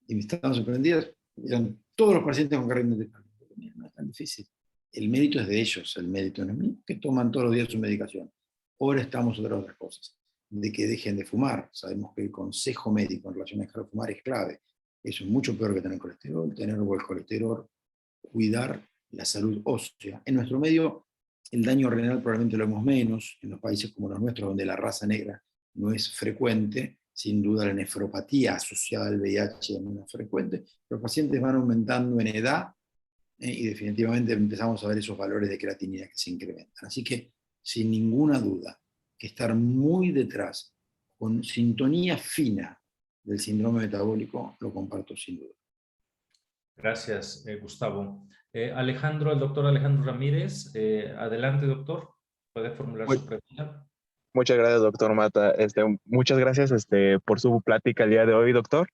Y me estaban sorprendidos, eran todos los pacientes con carga indetectable. No es tan difícil. El mérito es de ellos, el mérito no es mío, que toman todos los días su medicación. Ahora estamos otras cosas. de que dejen de fumar. Sabemos que el consejo médico en relación a dejar de fumar es clave. Eso es mucho peor que tener colesterol, tener buen colesterol, cuidar la salud ósea. En nuestro medio, el daño renal probablemente lo vemos menos, en los países como los nuestros, donde la raza negra no es frecuente, sin duda la nefropatía asociada al VIH es menos frecuente. Los pacientes van aumentando en edad y definitivamente empezamos a ver esos valores de creatinina que se incrementan. Así que, sin ninguna duda, que estar muy detrás, con sintonía fina del síndrome metabólico, lo comparto sin duda. Gracias, Gustavo. Alejandro, el doctor Alejandro Ramírez. Adelante, doctor. Puede formular su pregunta. Muchas gracias, doctor Mata. Muchas gracias por su plática el día de hoy, doctor.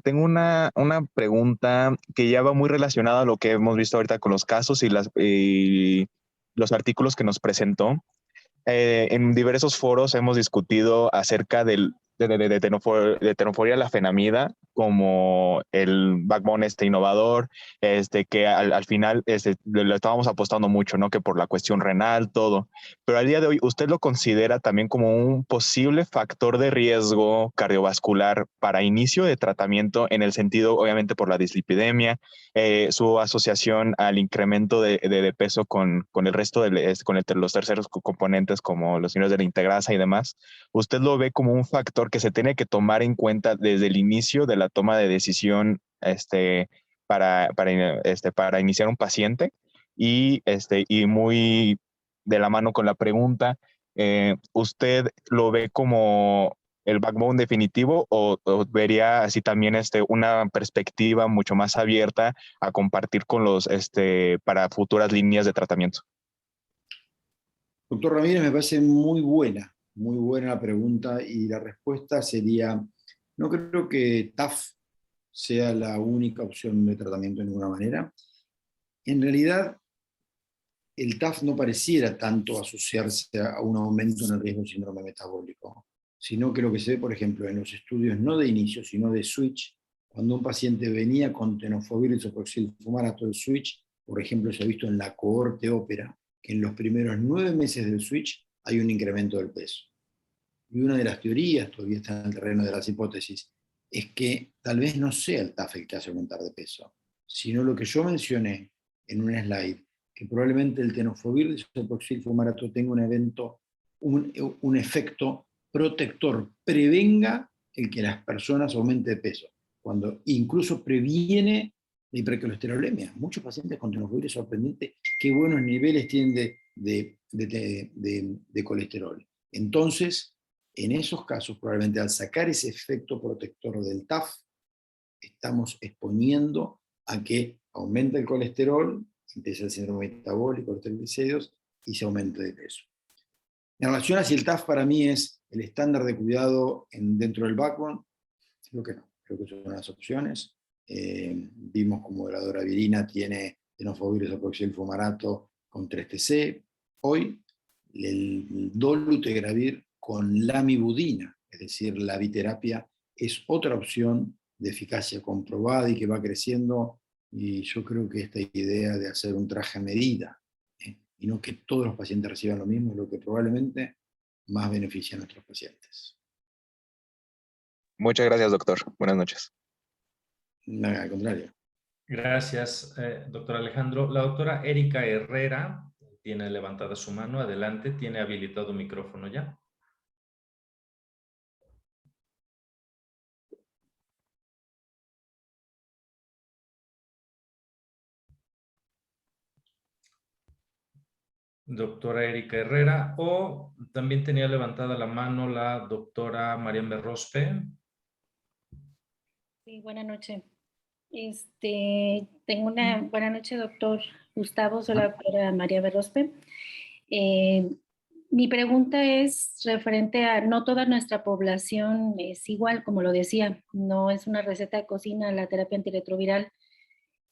Tengo una pregunta que ya va muy relacionada a lo que hemos visto ahorita con los casos y los artículos que nos presentó. En diversos foros hemos discutido acerca de tenofovir la fenamida como el backbone innovador, que al final le estábamos apostando mucho, ¿no? Que por la cuestión renal, todo. Pero al día de hoy, ¿usted lo considera también como un posible factor de riesgo cardiovascular para inicio de tratamiento, en el sentido, obviamente, por la dislipidemia, su asociación al incremento de peso con el resto con los terceros componentes como los niveles de la integrasa y demás? ¿Usted lo ve como un factor que se tiene que tomar en cuenta desde el inicio de la toma de decisión para iniciar un paciente? Y muy de la mano con la pregunta, ¿usted lo ve como el backbone definitivo o vería así también una perspectiva mucho más abierta a compartir con para futuras líneas de tratamiento? Doctor Ramírez, me parece muy buena la pregunta, y la respuesta sería, no creo que TAF sea la única opción de tratamiento de ninguna manera. En realidad, el TAF no pareciera tanto asociarse a un aumento en el riesgo de síndrome metabólico, sino que lo que se ve, por ejemplo, en los estudios no de inicio, sino de switch, cuando un paciente venía con tenofovir y isoproxil fumarato, el switch, por ejemplo, se ha visto en la cohorte ópera, que en los primeros 9 meses del switch hay un incremento del peso. Y una de las teorías, todavía está en el terreno de las hipótesis, es que tal vez no sea el TAF el que hace aumentar de peso, sino lo que yo mencioné en un slide, que probablemente el tenofovir disoproxil fumarato tenga un efecto protector, prevenga el que las personas aumenten de peso, cuando incluso previene la hipercolesterolemia. Muchos pacientes con tenofovir, es sorprendente qué buenos niveles tienen de colesterol. Entonces, en esos casos, probablemente al sacar ese efecto protector del TAF, estamos exponiendo a que aumente el colesterol, empieza el síndrome metabólico, los triglicéridos, y se aumente de peso. En relación a si el TAF para mí es el estándar de cuidado dentro del backbone, creo que no. Creo que son las opciones. Vimos como la doravirina tiene tenofovir isoproxil fumarato con 3-TC. Hoy, el dolutegravir con lamivudina, es decir, la biterapia, es otra opción de eficacia comprobada y que va creciendo. Y yo creo que esta idea de hacer un traje a medida, y no que todos los pacientes reciban lo mismo, es lo que probablemente más beneficia a nuestros pacientes. Muchas gracias, doctor. Buenas noches. No, al contrario. Gracias, doctor Alejandro. La doctora Erika Herrera tiene levantada su mano. Adelante, tiene habilitado micrófono ya. Doctora Erika Herrera, o también tenía levantada la mano la doctora María Berrospe. Sí, buenas noches. Tengo una buena noche, doctor Gustavo. Soy la doctora María Berrospe. Mi pregunta es referente a no toda nuestra población es igual, como lo decía, no es una receta de cocina la terapia antirretroviral.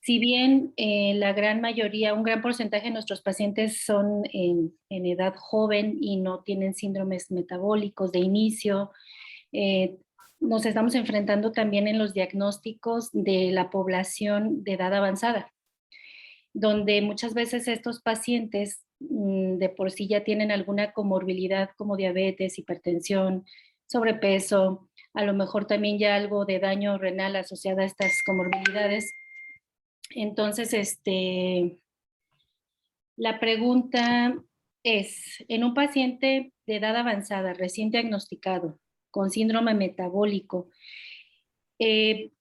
Si bien la gran mayoría, un gran porcentaje de nuestros pacientes son en edad joven y no tienen síndromes metabólicos de inicio, nos estamos enfrentando también en los diagnósticos de la población de edad avanzada, donde muchas veces estos pacientes de por sí ya tienen alguna comorbilidad como diabetes, hipertensión, sobrepeso, a lo mejor también ya algo de daño renal asociado a estas comorbilidades. Entonces, la pregunta es, en un paciente de edad avanzada, recién diagnosticado, con síndrome metabólico, ¿qué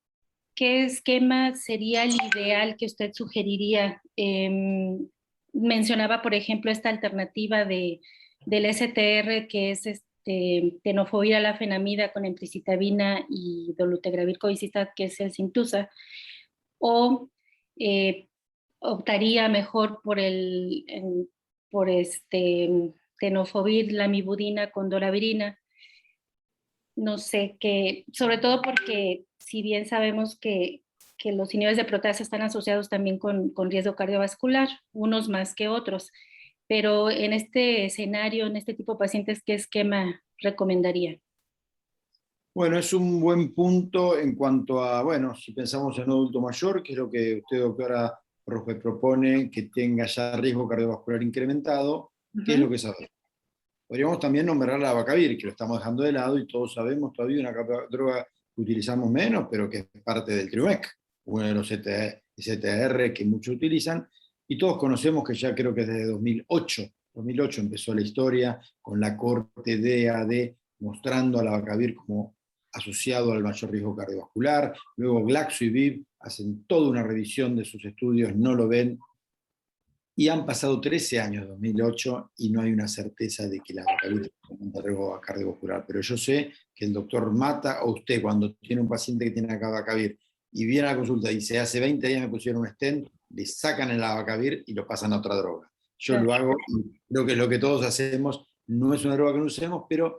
esquema sería el ideal que usted sugeriría? Mencionaba, por ejemplo, esta alternativa del STR, que es tenofovir alafenamida con emtricitabina y dolutegravir covistat, que es el Sintusa, o optaría mejor por tenofovir lamivudina con doravirina. No sé qué, sobre todo porque si bien sabemos que los inhibidores de proteasa están asociados también con riesgo cardiovascular, unos más que otros, pero en este escenario, en este tipo de pacientes, ¿qué esquema recomendaría? Bueno, es un buen punto en cuanto a, bueno, si pensamos en un adulto mayor, que es lo que usted, doctora, propone, que tenga ya riesgo cardiovascular incrementado, ¿qué es lo que sabemos? Podríamos también nombrar la abacavir, que lo estamos dejando de lado y todos sabemos todavía una droga que utilizamos menos, pero que es parte del Triumec, uno de los STR que muchos utilizan, y todos conocemos que ya creo que desde 2008 empezó la historia con la corte DAD mostrando a la abacavir como asociado al mayor riesgo cardiovascular. Luego Glaxo y ViiV hacen toda una revisión de sus estudios, no lo ven, y han pasado 13 años, 2008, y no hay una certeza de que la abacavir tiene riesgo cardiovascular. Pero yo sé que el doctor Mata, o usted, cuando tiene un paciente que tiene abacavir y viene a la consulta y dice, hace 20 días me pusieron un stent, le sacan el abacavir y lo pasan a otra droga. Yo lo hago y creo que es lo que todos hacemos. No es una droga que no usemos, pero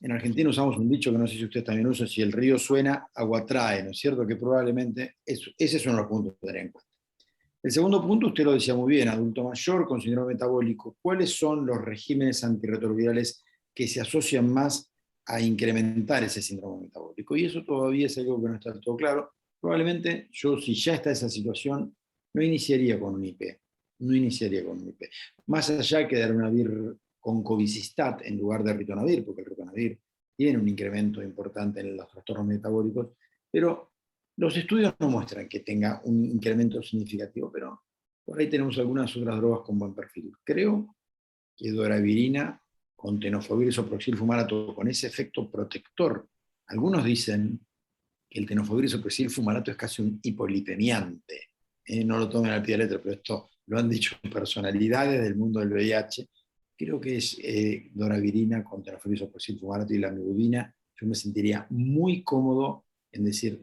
en Argentina usamos un dicho que no sé si usted también usa, si el río suena, agua trae, ¿no es cierto? Que probablemente ese es uno de los puntos que tener en cuenta. El segundo punto, usted lo decía muy bien, adulto mayor con síndrome metabólico. ¿Cuáles son los regímenes antirretrovirales que se asocian más a incrementar ese síndrome metabólico? Y eso todavía es algo que no está del todo claro. Probablemente yo, si ya está esa situación, no iniciaría con un IP. No iniciaría con un IP. Más allá que darunavir con covistat en lugar de ritonavir, porque el ritonavir tiene un incremento importante en los trastornos metabólicos, pero los estudios no muestran que tenga un incremento significativo, pero por ahí tenemos algunas otras drogas con buen perfil. Creo que doravirina con tenofovir isoproxil fumarato, con ese efecto protector. Algunos dicen que el tenofovir isoproxil fumarato es casi un hipolipemiante. No lo tomen al pie de la letra, pero esto lo han dicho personalidades del mundo del VIH. Creo que es doravirina con tenofovir isoproxil fumarato y la lamivudina. Yo me sentiría muy cómodo en decir,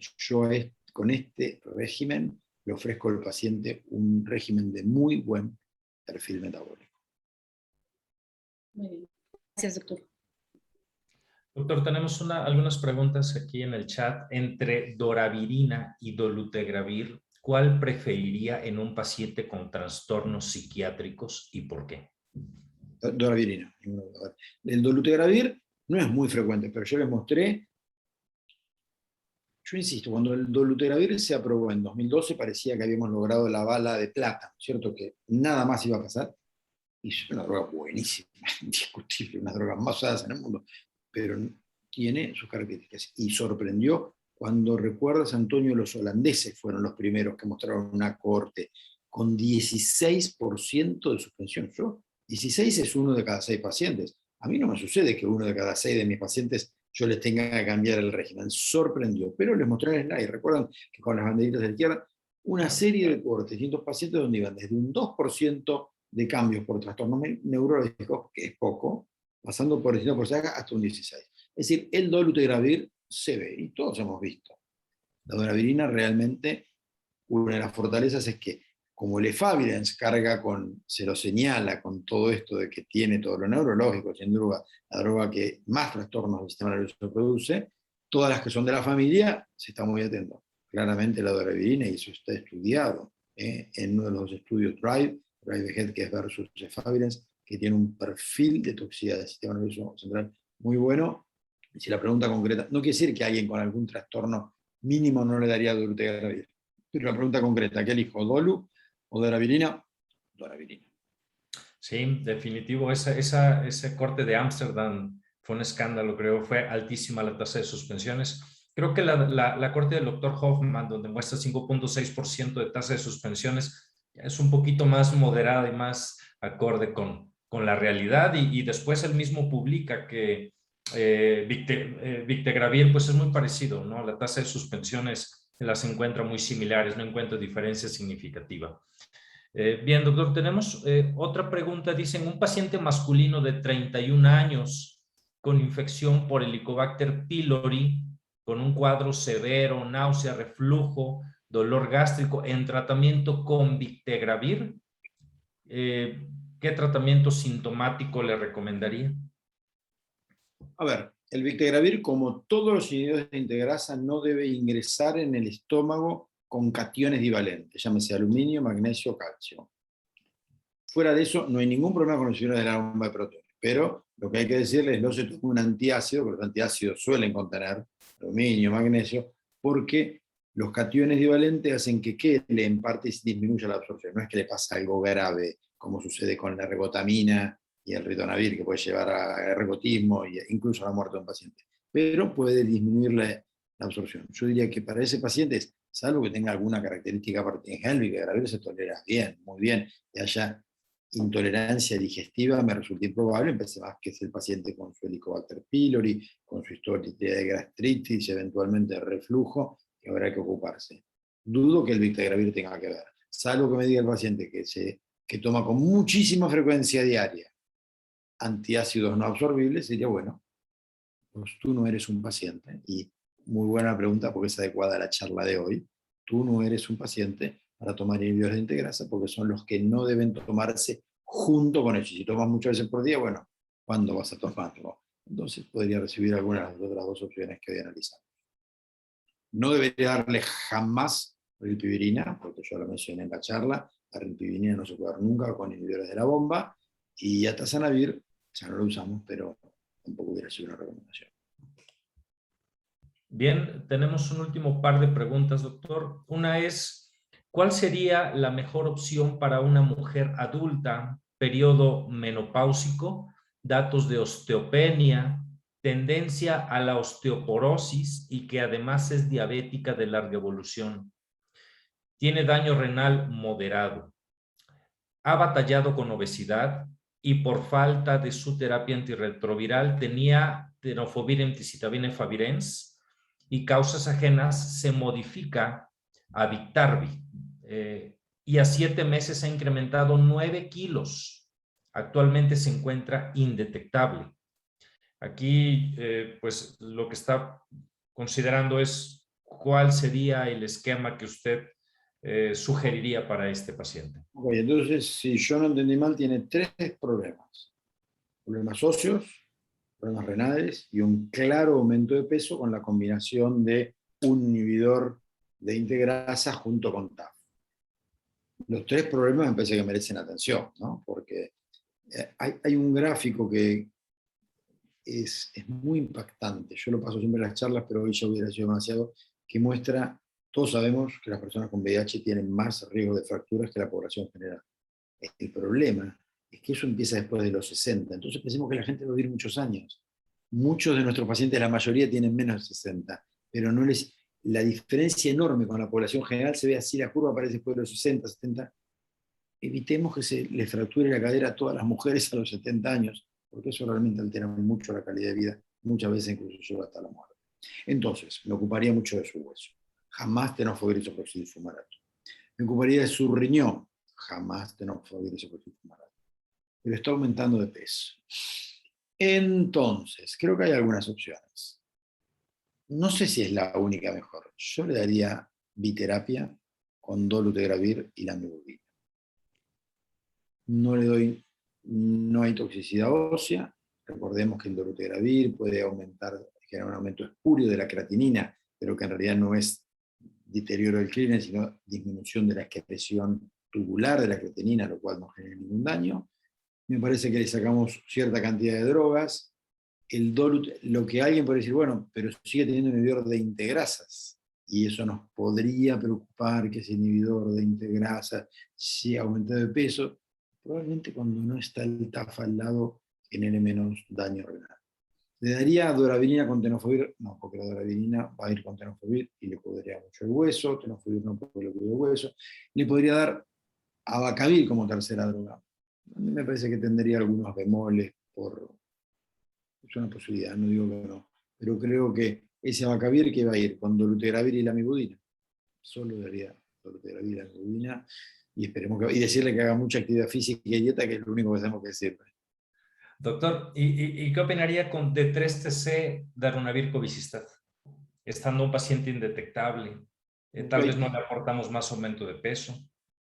con este régimen le ofrezco al paciente un régimen de muy buen perfil metabólico. Muy bien. Gracias, doctor. Doctor, tenemos algunas preguntas aquí en el chat. Entre doravirina y dolutegravir, ¿cuál preferiría en un paciente con trastornos psiquiátricos y por qué? Doravirina. El dolutegravir no es muy frecuente, pero yo les mostré. Yo insisto, cuando el dolutegravir se aprobó en 2012 parecía que habíamos logrado la bala de plata, ¿cierto? Que nada más iba a pasar. Y es una droga buenísima, indiscutible, una droga más usadas en el mundo, pero tiene sus características. Y sorprendió cuando, recuerdas, Antonio, los holandeses fueron los primeros que mostraron una cohorte con 16% de suspensión. 16 es uno de cada 6 pacientes. A mí no me sucede que uno de cada 6 de mis pacientes yo les tenga que cambiar el régimen. Sorprendió, pero les mostré en el slide. Recuerdan que con las banderitas de la izquierda, una serie de cohortes, distintos pacientes donde iban desde un 2% de cambios por trastornos neurológicos, que es poco, pasando por distintos porcentajes hasta un 16%. Es decir, el dolutegravir se ve, y todos hemos visto. La doravirina realmente, una de las fortalezas es que, como el efavirenz carga se lo señala con todo esto de que tiene todo lo neurológico, sin duda, la droga que más trastornos del sistema nervioso produce, todas las que son de la familia, se está muy atento. Claramente la doravirina, y eso está estudiado en uno de los estudios DRIVE-HEAD, que es versus efavirenz, que tiene un perfil de toxicidad del sistema nervioso central muy bueno. Y si la pregunta concreta, no quiere decir que alguien con algún trastorno mínimo no le daría dolutegravir, pero la pregunta concreta, ¿qué elijo? ¿Dolu o doravirina? Doravirina. Sí, definitivo. Ese corte de Ámsterdam fue un escándalo, creo. Fue altísima la tasa de suspensiones. Creo que la corte del doctor Hoffman, donde muestra 5.6% de tasa de suspensiones, es un poquito más moderada y más acorde con la realidad. Y después él mismo publica que Victegravir pues es muy parecido, ¿no? La tasa de suspensiones las encuentra muy similares, no encuentra diferencia significativa. Bien, doctor, tenemos otra pregunta. Dicen, un paciente masculino de 31 años con infección por Helicobacter pylori, con un cuadro severo, náusea, reflujo, dolor gástrico, en tratamiento con Victegravir, ¿qué tratamiento sintomático le recomendaría? A ver, el Victegravir, como todos los inhibidores de integrasa, no debe ingresar en el estómago con cationes divalentes, llámese aluminio, magnesio, calcio. Fuera de eso, no hay ningún problema con los inhibidores de la bomba de protones, pero lo que hay que decirles es no se tome un antiácido, porque los antiácidos suelen contener aluminio, magnesio, porque los cationes divalentes hacen que quede en parte y disminuya la absorción. No es que le pasa algo grave, como sucede con la ergotamina y el ritonavir, que puede llevar a ergotismo e incluso a la muerte de un paciente, pero puede disminuir la absorción. Yo diría que para ese paciente, salvo que tenga alguna característica particular, el Victegravir se tolera bien, muy bien, y haya intolerancia digestiva, me resulta improbable, empecé más que es el paciente con su Helicobacter pylori, con su historia de gastritis, eventualmente de reflujo, que habrá que ocuparse. Dudo que el Victegravir tenga que ver, salvo que me diga el paciente que toma con muchísima frecuencia diaria antiácidos no absorbibles, sería bueno, pues tú no eres un paciente, y muy buena pregunta porque es adecuada a la charla de hoy, tú no eres un paciente para tomar inhibidores de integrasa porque son los que no deben tomarse junto con eso. Si tomas muchas veces por día, bueno, ¿cuándo vas a tomarlo? Entonces podría recibir alguna de las otras dos opciones que hoy analizamos. No debería darle jamás rilpivirina, porque yo lo mencioné en la charla, la rilpivirina no se puede dar nunca con inhibidores de la bomba, y atazanavir ya no lo usamos, pero tampoco hubiera sido una recomendación. Bien, tenemos un último par de preguntas, doctor. Una es, ¿cuál sería la mejor opción para una mujer adulta, periodo menopáusico, datos de osteopenia, tendencia a la osteoporosis y que además es diabética de larga evolución? Tiene daño renal moderado. Ha batallado con obesidad y por falta de su terapia antirretroviral tenía tenofovir, emtricitabina, efavirenz, y causas ajenas se modifica a Biktarvy. Y a 7 meses ha incrementado 9 kilos. Actualmente se encuentra indetectable. Aquí, pues, lo que está considerando es cuál sería el esquema que usted sugeriría para este paciente. Ok, entonces, si yo no entendí mal, tiene 3 problemas. Problemas óseos, problemas renales y un claro aumento de peso con la combinación de un inhibidor de integrasa junto con TAF. Los 3 problemas me parece que merecen atención, ¿no? Porque hay un gráfico que es muy impactante. Yo lo paso siempre en las charlas, pero hoy ya hubiera sido demasiado, que muestra, todos sabemos que las personas con VIH tienen más riesgo de fracturas que la población general. El problema es que eso empieza después de los 60, entonces pensemos que la gente va a vivir muchos años. Muchos de nuestros pacientes, la mayoría, tienen menos de 60, pero no les, la diferencia enorme con la población general se ve así, la curva aparece después de los 60, 70. Evitemos que se les fracture la cadera a todas las mujeres a los 70 años, porque eso realmente altera mucho la calidad de vida, muchas veces incluso lleva hasta la muerte. Entonces, me ocuparía mucho de su hueso. Jamás tenofovir isoproxil fumarato. Me ocuparía de su riñón. Jamás tenofovir isoproxil fumarato. Pero está aumentando de peso. Entonces, creo que hay algunas opciones. No sé si es la única mejor. Yo le daría biterapia con dolutegravir y lamivudina. No le doy, no hay toxicidad ósea. Recordemos que el dolutegravir puede generar un aumento espurio de la creatinina, pero que en realidad no es deterioro del clínico, sino disminución de la excreción tubular de la creatinina, lo cual no genera ningún daño. Me parece que le sacamos cierta cantidad de drogas. El Dolut, lo que alguien puede decir, bueno, pero sigue teniendo un inhibidor de integrasas, y eso nos podría preocupar, que ese inhibidor de integrasas si aumenta de peso. probablemente cuando no está el TAF al lado genere menos daño renal. ¿Le daría doravirina con tenofovir? No, porque la doravirina va a ir con tenofovir y le podría mucho el hueso, tenofovir no porque le cuida el hueso. Le podría dar abacavir como tercera droga. A mí me parece que tendría algunos bemoles es una posibilidad, no digo que no, pero creo que ese abacavir que va a ir con dolutegravir y lamivudina, solo daría dolutegravir y lamivudina, y esperemos y decirle que haga mucha actividad física y dieta, que es lo único que tenemos que decirle. Doctor, ¿y qué opinaría con D3-TC darunavir cobicistat? Estando un paciente indetectable, tal vez no le aportamos más aumento de peso.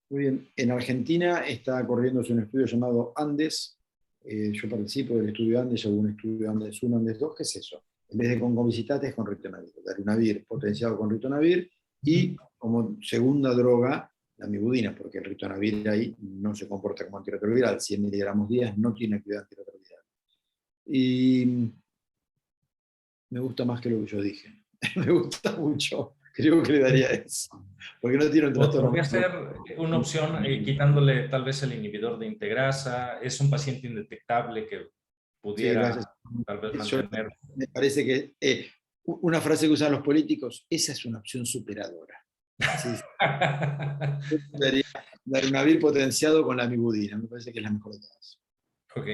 Muy bien, en Argentina está corriéndose un estudio llamado Andes. Yo participo del estudio Andes, hago un estudio Andes 1, Andes 2, ¿qué es eso? En vez de con cobicistat es con ritonavir, darunavir potenciado con ritonavir y como segunda droga la mibudina, porque el ritonavir ahí no se comporta como antirretroviral, 100 miligramos días no tiene actividad antirretroviral. Y me gusta más que lo que yo dije. Me gusta mucho. Creo que le daría eso. Porque no tiene un trastorno. Podría ser una opción quitándole tal vez el inhibidor de integrasa. Es un paciente indetectable que pudiera tal vez mantener. Me parece que una frase que usan los políticos, esa es una opción superadora. Sí. Daría darunavir potenciado con la mibudina. Me parece que es la mejor de todas. Ok.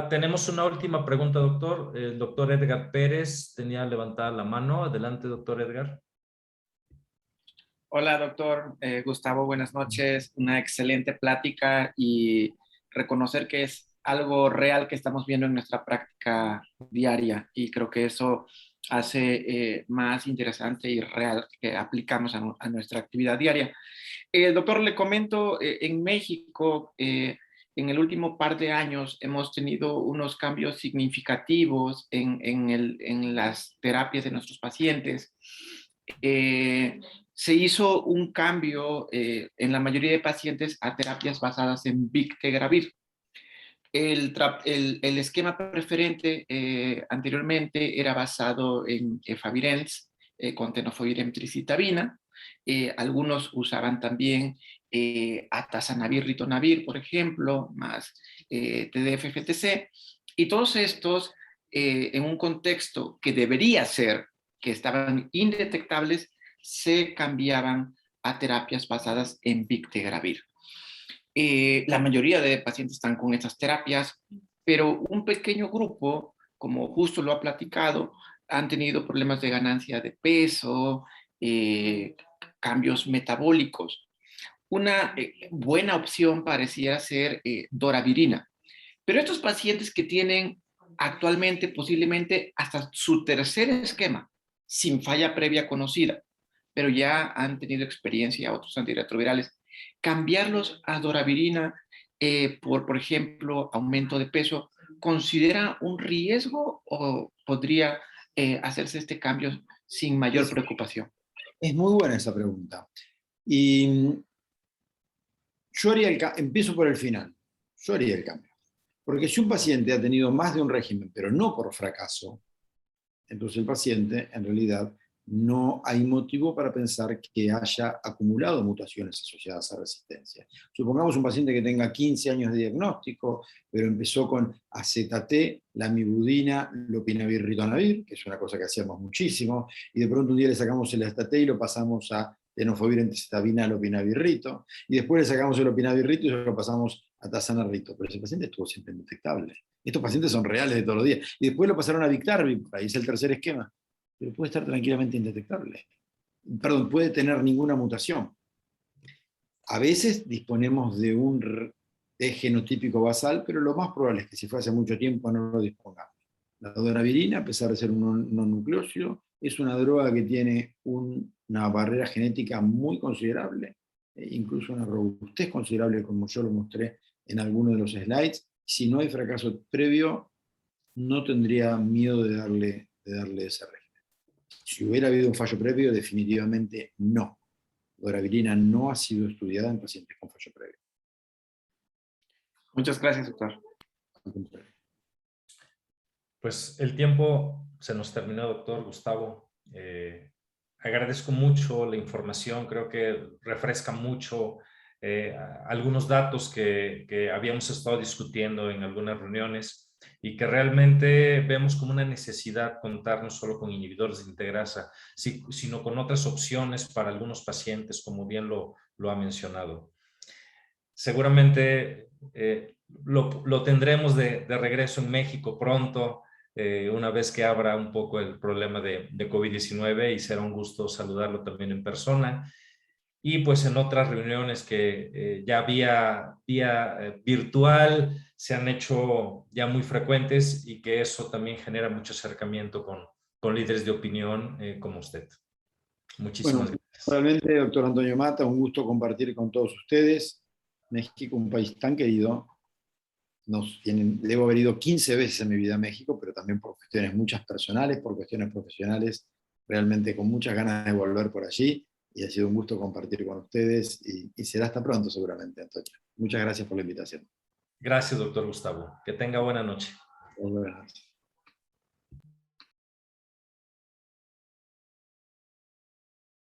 Tenemos una última pregunta, doctor. El doctor Edgar Pérez tenía levantada la mano. Adelante, doctor Edgar. Hola, doctor Gustavo, buenas noches. Una excelente plática y reconocer que es algo real que estamos viendo en nuestra práctica diaria y creo que eso hace más interesante y real que aplicamos a nuestra actividad diaria. Doctor, le comento, en México, en el último par de años hemos tenido unos cambios significativos en las terapias de nuestros pacientes. Se hizo un cambio en la mayoría de pacientes a terapias basadas en Bictegravir. El esquema preferente anteriormente era basado en efavirenz con tenofovir emtricitabina. Algunos usaban también atazanavir, ritonavir, por ejemplo, más TDF-FTC. Y todos estos, en un contexto que debería ser que estaban indetectables, se cambiaban a terapias basadas en Bictegravir. La mayoría de pacientes están con estas terapias, pero un pequeño grupo, como justo lo ha platicado, han tenido problemas de ganancia de peso, cambios metabólicos. Una buena opción pareciera ser doravirina, pero estos pacientes que tienen actualmente posiblemente hasta su tercer esquema, sin falla previa conocida, pero ya han tenido experiencia otros antirretrovirales, cambiarlos a doravirina por ejemplo, aumento de peso, ¿considera un riesgo o podría hacerse este cambio sin mayor preocupación? Es muy buena esa pregunta. Y yo empiezo por el final. Yo haría el cambio. Porque si un paciente ha tenido más de un régimen, pero no por fracaso, entonces el paciente en realidad no hay motivo para pensar que haya acumulado mutaciones asociadas a resistencia. Supongamos un paciente que tenga 15 años de diagnóstico, pero empezó con acetate, lamivudina, lopinavir, ritonavir, que es una cosa que hacíamos muchísimo, y de pronto un día le sacamos el acetate y lo pasamos a tenofovir emtricitabina, lopinavir, rito, y después le sacamos el lopinavir, rito y lo pasamos a tazana, rito, pero ese paciente estuvo siempre indetectable. Estos pacientes son reales de todos los días. Y después lo pasaron a Biktarvy, ahí es el tercer esquema. Pero puede estar tranquilamente indetectable. Perdón, puede tener ninguna mutación. A veces disponemos de un genotípico basal, pero lo más probable es que si fue hace mucho tiempo no lo dispongamos. La doravirina, a pesar de ser un no nucleósido, es una droga que tiene una barrera genética muy considerable, incluso una robustez considerable, como yo lo mostré en alguno de los slides. Si no hay fracaso previo, no tendría miedo de darle ese régimen. Si hubiera habido un fallo previo, definitivamente no. Doravirina no ha sido estudiada en pacientes con fallo previo. Muchas gracias, doctor. Pues el tiempo se nos terminó, doctor Gustavo. Agradezco mucho la información, creo que refresca mucho algunos datos que habíamos estado discutiendo en algunas reuniones y que realmente vemos como una necesidad contar no solo con inhibidores de integrasa, sino con otras opciones para algunos pacientes, como bien lo ha mencionado. Seguramente lo tendremos de regreso en México pronto, una vez que abra un poco el problema de COVID-19, y será un gusto saludarlo también en persona. Y pues en otras reuniones que ya vía virtual se han hecho ya muy frecuentes, y que eso también genera mucho acercamiento con líderes de opinión como usted. Muchísimas gracias. Realmente, doctor Antonio Mata, un gusto compartir con todos ustedes. México, un país tan querido. Debo haber ido 15 veces en mi vida a México, pero también por cuestiones muchas personales, por cuestiones profesionales, realmente con muchas ganas de volver por allí, y ha sido un gusto compartir con ustedes, y será hasta pronto seguramente, Antonio. Muchas gracias por la invitación. Gracias, doctor Gustavo. Que tenga buena noche. Buenas noches.